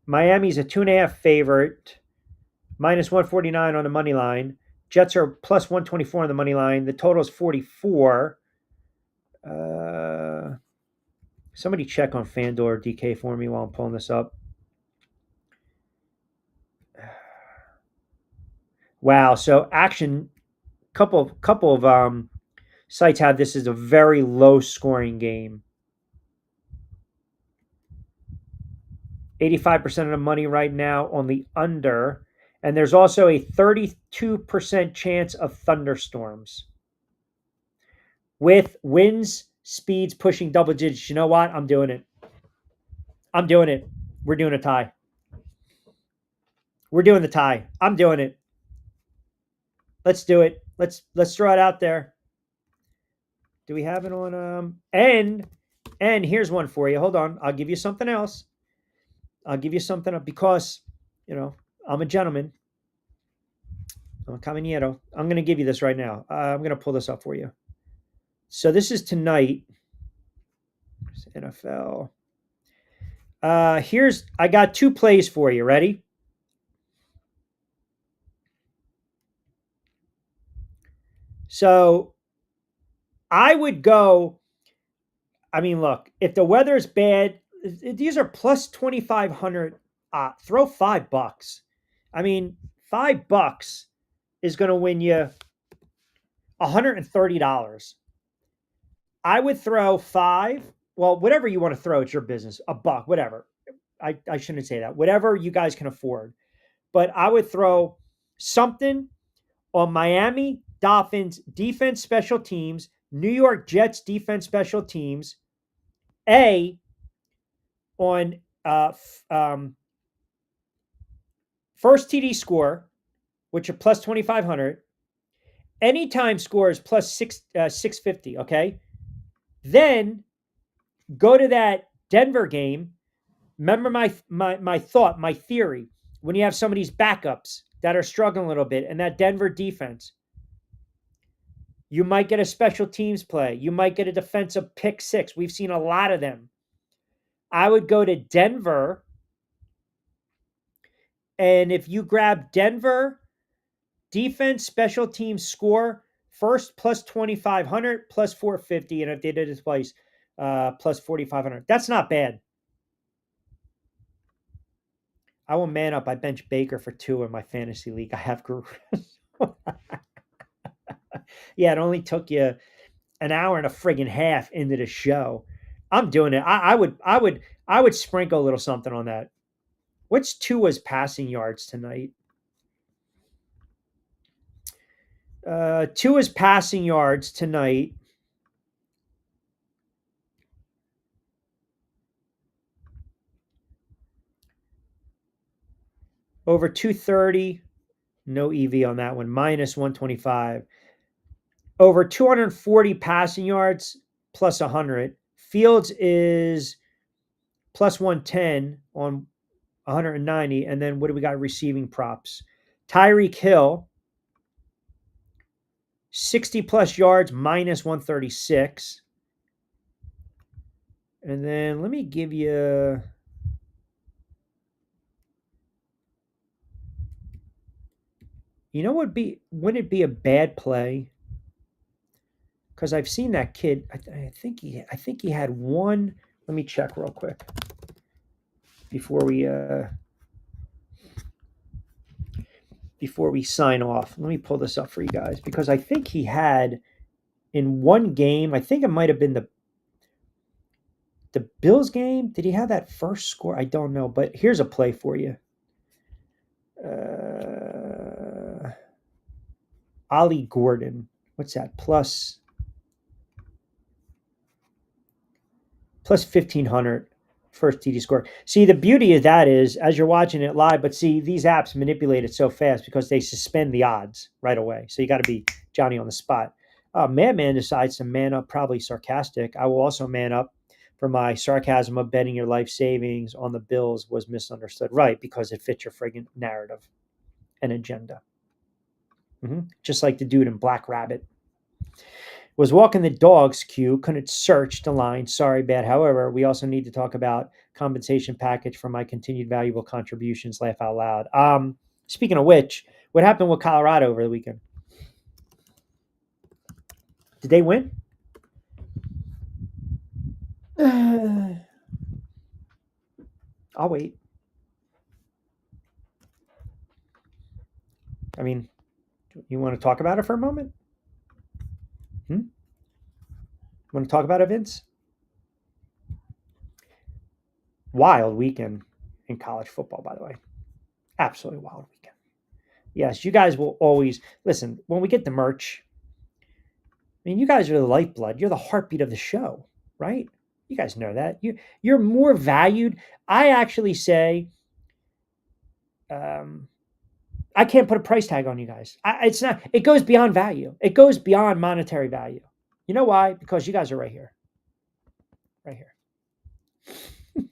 Miami's a 2.5 favorite, minus 149 on the money line. Jets are plus 124 on the money line. The total is 44. Somebody check on FanDuel or DK for me while I'm pulling this up. Wow. So action, couple of sites have this as a very low scoring game. 85% of the money right now on the under. And there's also a 32% chance of thunderstorms. With winds, speeds pushing double digits. You know what? I'm doing it. I'm doing it. We're doing a tie. We're doing the tie. I'm doing it. Let's do it. Let's throw it out there. Do we have it on and here's one for you. Hold on. I'll give you something else. I'll give you something because, I'm a gentleman. I'm a caballero. I'm going to give you this right now. I'm going to pull this up for you. So this is tonight. NFL. I got 2 plays for you. Ready? So I would go. I mean, look, if the weather's bad, these are plus 2,500. Throw $5. I mean, $5 is going to win you $130. I would throw 5. Well, whatever you want to throw, it's your business. $1, whatever. I shouldn't say that. Whatever you guys can afford. But I would throw something on Miami Dolphins defense special teams, New York Jets defense special teams, on first TD score, which are plus 2,500. Anytime score is plus 650, okay? Then go to that Denver game. Remember my thought, my theory. When you have some of these backups that are struggling a little bit and that Denver defense, you might get a special teams play. You might get a defensive pick 6. We've seen a lot of them. I would go to Denver. And if you grab Denver defense, special teams score, first plus 2,500, plus 450. And if they did this place, plus 4,500. That's not bad. I will man up. I bench Baker for 2 in my fantasy league. I have Guru. Yeah, it only took you an hour and a friggin' half into the show. I'm doing it. I would sprinkle a little something on that. What's Tua's passing yards tonight? Tua's passing yards tonight. Over 230. No EV on that one. Minus 125. Over 240 passing yards, plus 100. Fields is plus 110 on 190. And then what do we got? Receiving props. Tyreek Hill, 60 plus yards, minus 136. And then let me give you. You know what wouldn't it be a bad play? Because I've seen that kid. I think he had one. Let me check real quick before we sign off. Let me pull this up for you guys because I think he had in one game. I think it might have been the Bills game. Did he have that first score? I don't know, but here's a play for you. Ollie Gordon. What's that? Plus 1,500 first TD score. See, the beauty of that is, as you're watching it live, but see, these apps manipulate it so fast because they suspend the odds right away. So you got to be Johnny on the spot. Madman decides to man up, probably sarcastic. I will also man up for my sarcasm of betting your life savings on the Bills was misunderstood. Right, because it fits your friggin' narrative and agenda. Just like the dude in Black Rabbit. Was walking the dogs queue, couldn't search the line. Sorry, bad. However, we also need to talk about compensation package for my continued valuable contributions. Laugh out loud. Speaking of which, what happened with Colorado over the weekend? Did they win? I'll wait. I mean, you want to talk about it for a moment? Want to talk about it, Vince? Wild weekend in college football, by the way. Absolutely wild weekend. Yes, you guys will always listen when we get the merch. I mean, you guys are the lifeblood. You're the heartbeat of the show, right? You guys know that. You're more valued. I actually say, I can't put a price tag on you guys. It's not. It goes beyond value. It goes beyond monetary value. You know why? Because you guys are right here, right here.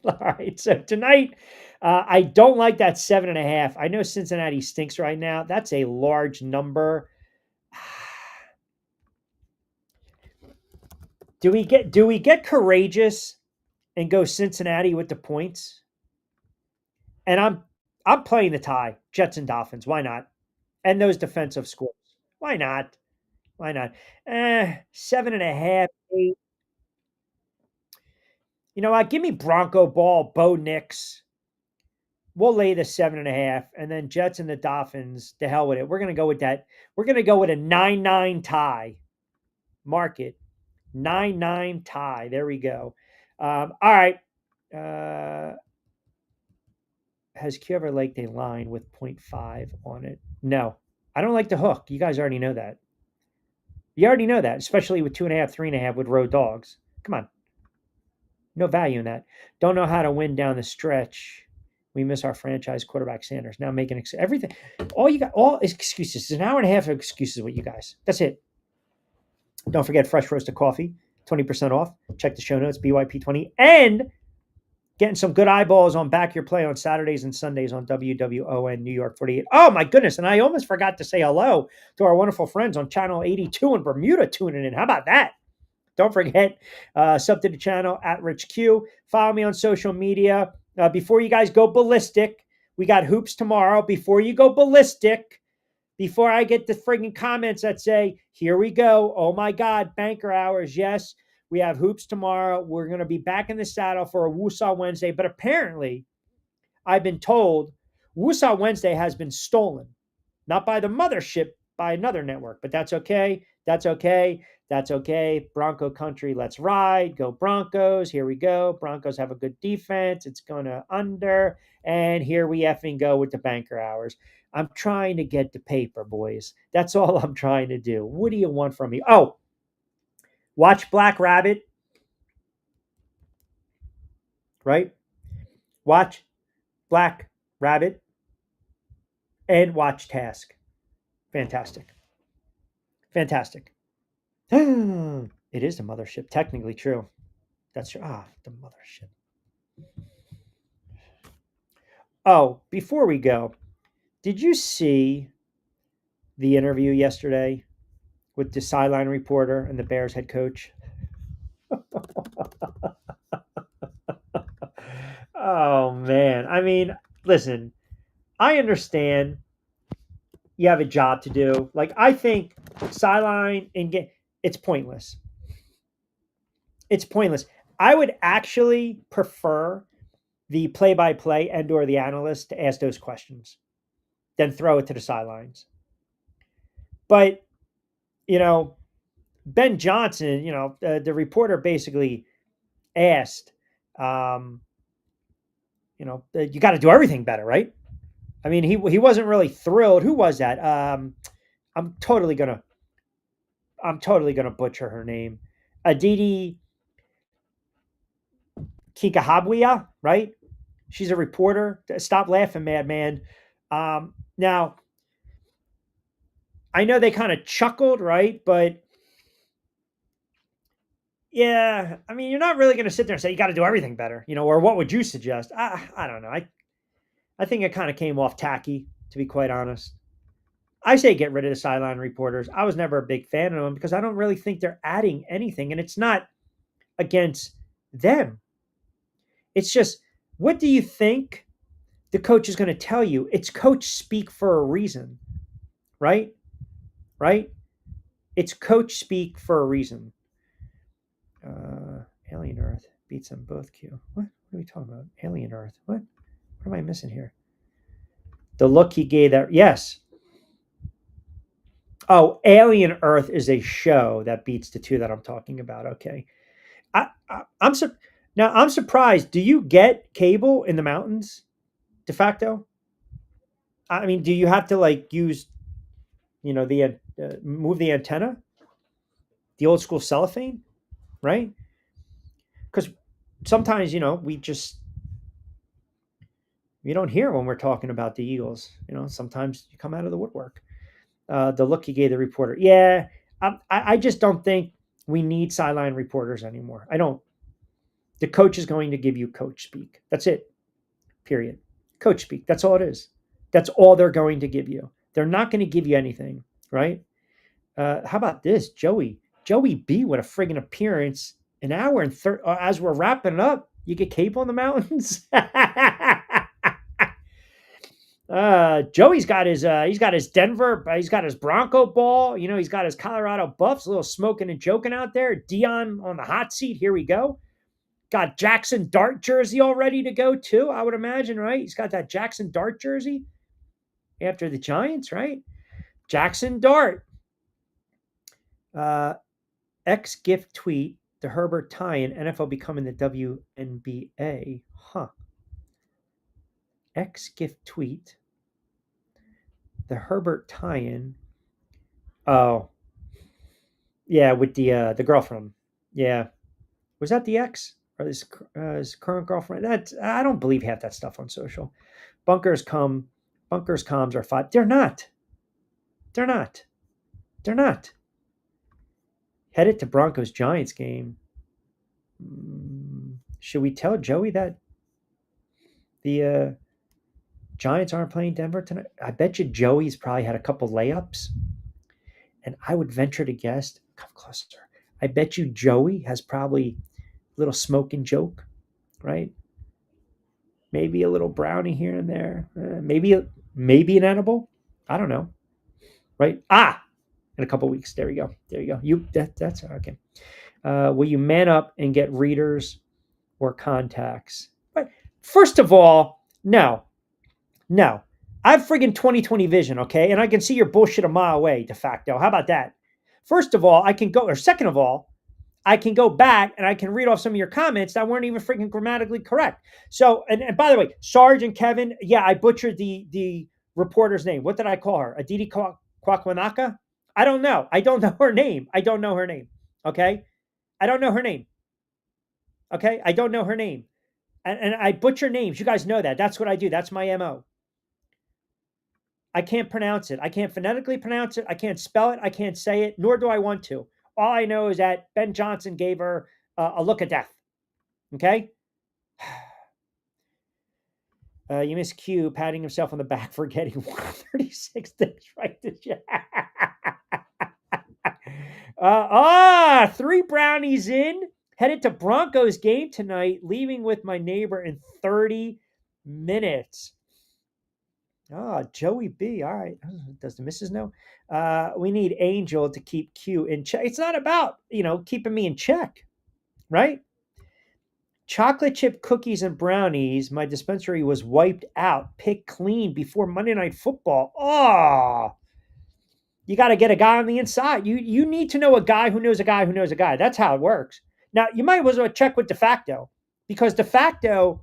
All right. So tonight, I don't like that 7.5. I know Cincinnati stinks right now. That's a large number. Do we get courageous and go Cincinnati with the points? And I'm playing the tie, Jets and Dolphins. Why not? And those defensive scores. Why not? Why not? 7.5, 8. You know what? Give me Bronco ball, Bo Nix. We'll lay the 7.5, and then Jets and the Dolphins. To hell with it. We're gonna go with that. We're gonna go with a 9-9 tie. Mark it. 9-9 tie. There we go. All right. Has Q ever liked a line with 0.5 on it? No. I don't like the hook. You guys already know that. You already know that, especially with 2.5, 3.5 with road dogs. Come on. No value in that. Don't know how to win down the stretch. We miss our franchise quarterback Sanders. Now making everything. All excuses. It's an hour and a half of excuses with you guys. That's it. Don't forget fresh roasted coffee, 20% off. Check the show notes, BYP20. And getting some good eyeballs on Back Your Play on Saturdays and Sundays on WWON New York 48. Oh, my goodness. And I almost forgot to say hello to our wonderful friends on Channel 82 in Bermuda tuning in. How about that? Don't forget, sub to the channel at Rich Q. Follow me on social media. Before you guys go ballistic, we got hoops tomorrow. Before you go ballistic, before I get the friggin' comments that say, here we go. Oh my God, banker hours. Yes, we have hoops tomorrow. We're going to be back in the saddle for a Woosah Wednesday. But apparently, I've been told Woosah Wednesday has been stolen. Not by the mothership, by another network. But that's okay. That's okay. That's okay. Bronco country, let's ride. Go Broncos. Here we go. Broncos have a good defense. It's going to under. And here we effing go with the banker hours. I'm trying to get the paper, boys. That's all I'm trying to do. What do you want from me? Oh, watch Black Rabbit. Right? Watch Black Rabbit and watch Task. Fantastic. Fantastic. It is the mothership. Technically true. That's true. The mothership. Oh, before we go, did you see the interview yesterday with the sideline reporter and the Bears head coach? Oh, man. I mean, listen, I understand you have a job to do. Like, I think sideline and it's pointless. It's pointless. I would actually prefer the play-by-play and or the analyst to ask those questions than throw it to the sidelines. But, Ben Johnson, the reporter basically asked, you got to do everything better, right? I mean, he wasn't really thrilled. Who was that? I'm totally gonna butcher her name. Aditi Kikahabwia, right? She's a reporter. Stop laughing, madman. Now, I know they kind of chuckled, right? But Yeah, I mean, you're not really going to sit there and say you got to do everything better, or what would you suggest? I don't know. I think it kind of came off tacky, to be quite honest. I say get rid of the sideline reporters. I was never a big fan of them because I don't really think they're adding anything, and it's not against them. It's just, what do you think the coach is going to tell you? It's coach speak for a reason, right? Right? It's coach speak for a reason. Alien Earth beats them both. Q. What? What are we talking about? Alien Earth. What? What am I missing here? The look he gave that. Yes. Oh, Alien Earth is a show that beats the two that I'm talking about. Okay. I'm now I'm surprised. Do you get cable in the mountains de facto? I mean, do you have to like use the move the antenna, the old school cellophane, right? Because sometimes we don't hear when we're talking about the Eagles. Sometimes you come out of the woodwork. The look he gave the reporter. Yeah, I just don't think we need sideline reporters anymore. I don't. The coach is going to give you coach speak. That's it. Period. Coach speak. That's all it is. That's all they're going to give you. They're not going to give you anything, right? How about this, Joey? Joey B with a friggin' appearance, an hour and as we're wrapping it up. You get cable in the mountains. Joey's got his Denver, he's got his Bronco ball. He's got his Colorado Buffs, a little smoking and joking out there. Dion on the hot seat. Here we go. Got Jaxson Dart jersey all ready to go too. I would imagine, right? He's got that Jaxson Dart jersey after the Giants, right? Jaxson Dart. X gift tweet, the Herbert tie-in, NFL becoming the WNBA. Huh. X gift tweet, the Herbert tie-in. Oh, yeah, with the girlfriend. Yeah, was that the ex or his current girlfriend? That I don't believe half that stuff on social. Bunkers comms are five. They're not. They're not. They're not. Headed to Broncos Giants game. Should we tell Joey that the Giants aren't playing Denver tonight? I bet you Joey's probably had a couple layups. And I would venture to guess, come closer. I bet you Joey has probably a little smoke and joke, right? Maybe a little brownie here and there. Maybe an edible. I don't know. Right? In a couple weeks. There we go. There you go. That's okay. Will you man up and get readers or contacts? But first of all, no. I have friggin' 20/20 vision, okay? And I can see your bullshit a mile away, de facto. How about that? First of all, second of all, I can go back and I can read off some of your comments that weren't even freaking grammatically correct. So, and by the way, Sarge and Kevin, yeah, I butchered the reporter's name. What did I call her? Aditi Kwakwanaka? I don't know. I don't know her name. Okay? I don't know her name. Okay? I don't know her name. And I butcher names. You guys know that. That's what I do. That's my MO. I can't pronounce it. I can't phonetically pronounce it. I can't spell it. I can't say it, nor do I want to. All I know is that Ben Johnson gave her a look of death. Okay? You miss Q patting himself on the back for getting 136 things right this year. 3 brownies in. Headed to Broncos game tonight, leaving with my neighbor in 30 minutes. Joey B. All right. Does the missus know? We need Angel to keep Q in check. It's not about, keeping me in check, right? Chocolate chip cookies and brownies. My dispensary was wiped out, picked clean before Monday Night Football. Oh, you got to get a guy on the inside. You need to know a guy who knows a guy who knows a guy. That's how it works. Now, you might as well check with De Facto, because De Facto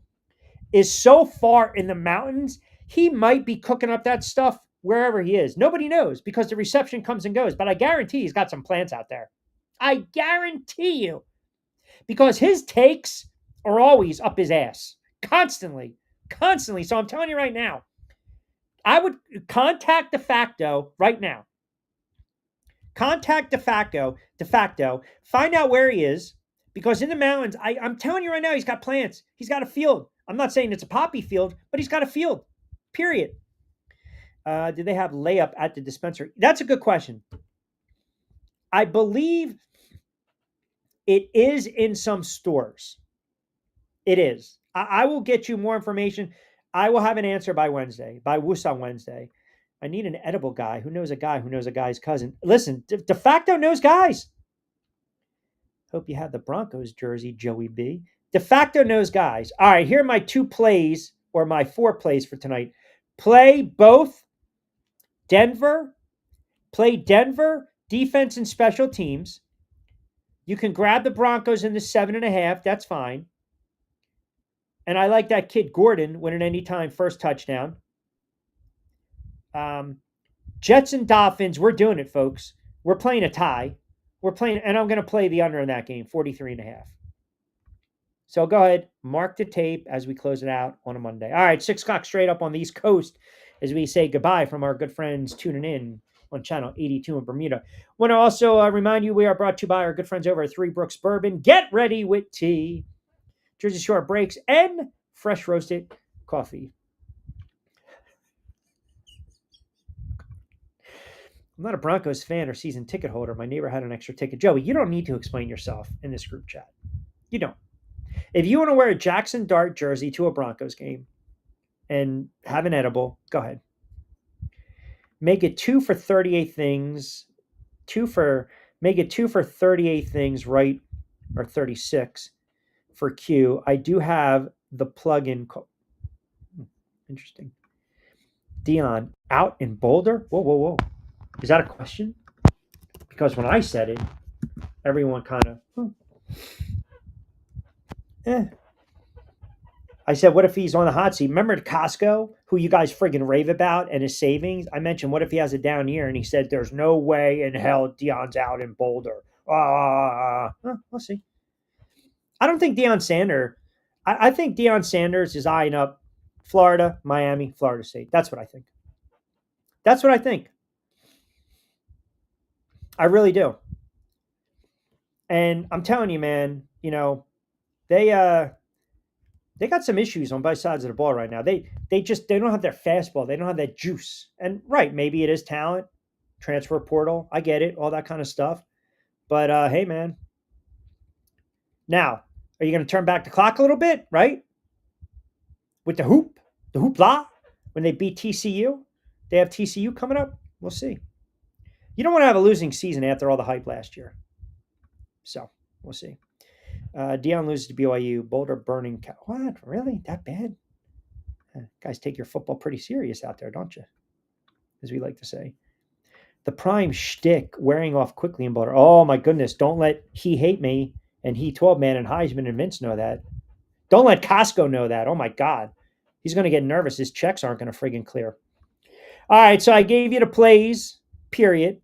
is so far in the mountains, he might be cooking up that stuff wherever he is. Nobody knows because the reception comes and goes, but I guarantee he's got some plants out there. I guarantee you, because his takes are always up his ass, constantly. So I'm telling you right now, I would contact De Facto right now. Contact De Facto, find out where he is, Because in the mountains, I'm telling you right now, he's got plants. He's got a field. I'm not saying it's a poppy field, but he's got a field. Period. Do they have layup at the dispensary? That's a good question. I believe it is in some stores. It is. I will get you more information. I will have an answer by Wednesday, by Wusa Wednesday. I need an edible guy who knows a guy who knows a guy's cousin. Listen, de facto knows guys. Hope you have the Broncos jersey, Joey B. De facto knows guys. All right, here are my 2 plays or my 4 plays for tonight. Play both Denver, play Denver defense and special teams. You can grab the Broncos in the 7.5. That's fine. And I like that kid Gordon winning anytime first touchdown. Jets and Dolphins, we're doing it, folks. We're playing a tie. We're playing, and I'm going to play the under in that game, 43.5. So go ahead, mark the tape as we close it out on a Monday. All right, 6 o'clock straight up on the East Coast as we say goodbye from our good friends tuning in on channel 82 in Bermuda. Want to also remind you we are brought to you by our good friends over at Three Brooks Bourbon. Get ready with tea, Jersey Shore breaks, and fresh roasted coffee. I'm not a Broncos fan or season ticket holder. My neighbor had an extra ticket. Joey, you don't need to explain yourself in this group chat. You don't. If you want to wear a Jaxson Dart jersey to a Broncos game and have an edible, go ahead. Make it 2 for 38 things. Make it 2 for 38 things, right? Or 36 for Q. I do have the plug-in. Interesting. Dion, out in Boulder? Whoa. Is that a question? Because when I said it, everyone kind of, I said, what if he's on the hot seat? Remember Costco, who you guys friggin' rave about and his savings? I mentioned, what if he has a down year? And he said, there's no way in hell Dion's out in Boulder. We'll see. I don't think Deion Sanders. I think Deion Sanders is eyeing up Florida, Miami, Florida State. That's what I think. That's what I think. I really do. And I'm telling you, man, you know, they got some issues on both sides of the ball right now. They don't have their fastball. They don't have that juice. And right, maybe it is talent, transfer portal. I get it, all that kind of stuff. But hey, man. Now, are you going to turn back the clock a little bit, right? With the hoopla, when they beat TCU? They have TCU coming up? We'll see. You don't want to have a losing season after all the hype last year. So, we'll see. Deion loses to BYU. Boulder burning. What? Really? That bad? Guys take your football pretty serious out there, don't you? As we like to say. The prime shtick wearing off quickly in Boulder. Oh, my goodness. Don't let He Hate Me and He 12 Man and Heisman and Vince know that. Don't let Costco know that. Oh, my God. He's going to get nervous. His checks aren't going to friggin' clear. All right, so I gave you the plays, period.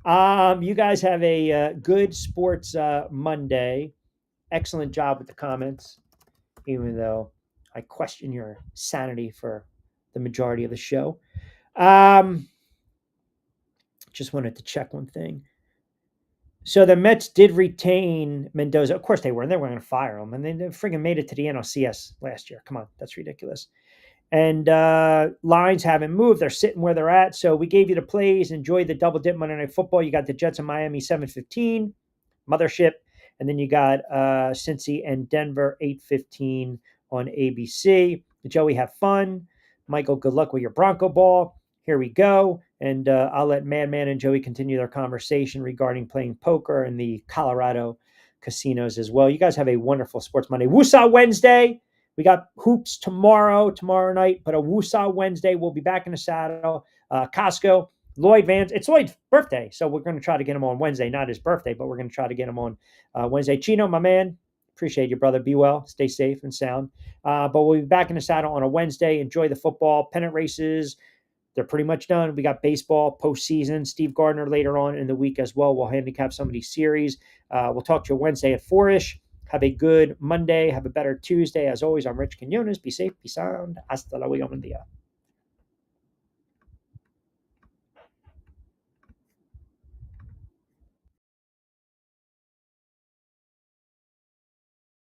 You guys have a good sports Monday. Excellent job with the comments, even though I question your sanity for the majority of the show. Just wanted to check one thing. So the Mets did retain Mendoza. Of course they were, and they were going to fire him. And they friggin' made it to the NLCS last year. Come on, that's ridiculous. And lines haven't moved. They're sitting where they're at. So we gave you the plays. Enjoy the double dip Monday Night Football. You got the Jets in Miami, 7:15. Mothership. And then you got Cincy and Denver, 8:15 on ABC. Joey, have fun. Michael, good luck with your Bronco ball. Here we go. And I'll let Madman and Joey continue their conversation regarding playing poker in the Colorado casinos as well. You guys have a wonderful Sports Monday. Woosah Wednesday. We got hoops tomorrow night, but a Woosah Wednesday. We'll be back in the saddle. Costco, Lloyd Vance. It's Lloyd's birthday, so we're going to try to get him on Wednesday. Not his birthday, but we're going to try to get him on Wednesday. Chino, my man, appreciate you, brother. Be well. Stay safe and sound. But we'll be back in the saddle on a Wednesday. Enjoy the football. Pennant races, they're pretty much done. We got baseball postseason. Steve Gardner later on in the week as well. We'll handicap some of these series. We'll talk to you Wednesday at 4-ish. Have a good Monday. Have a better Tuesday. As always, I'm Rich Quinones. Be safe, be sound. Hasta luego, buen día.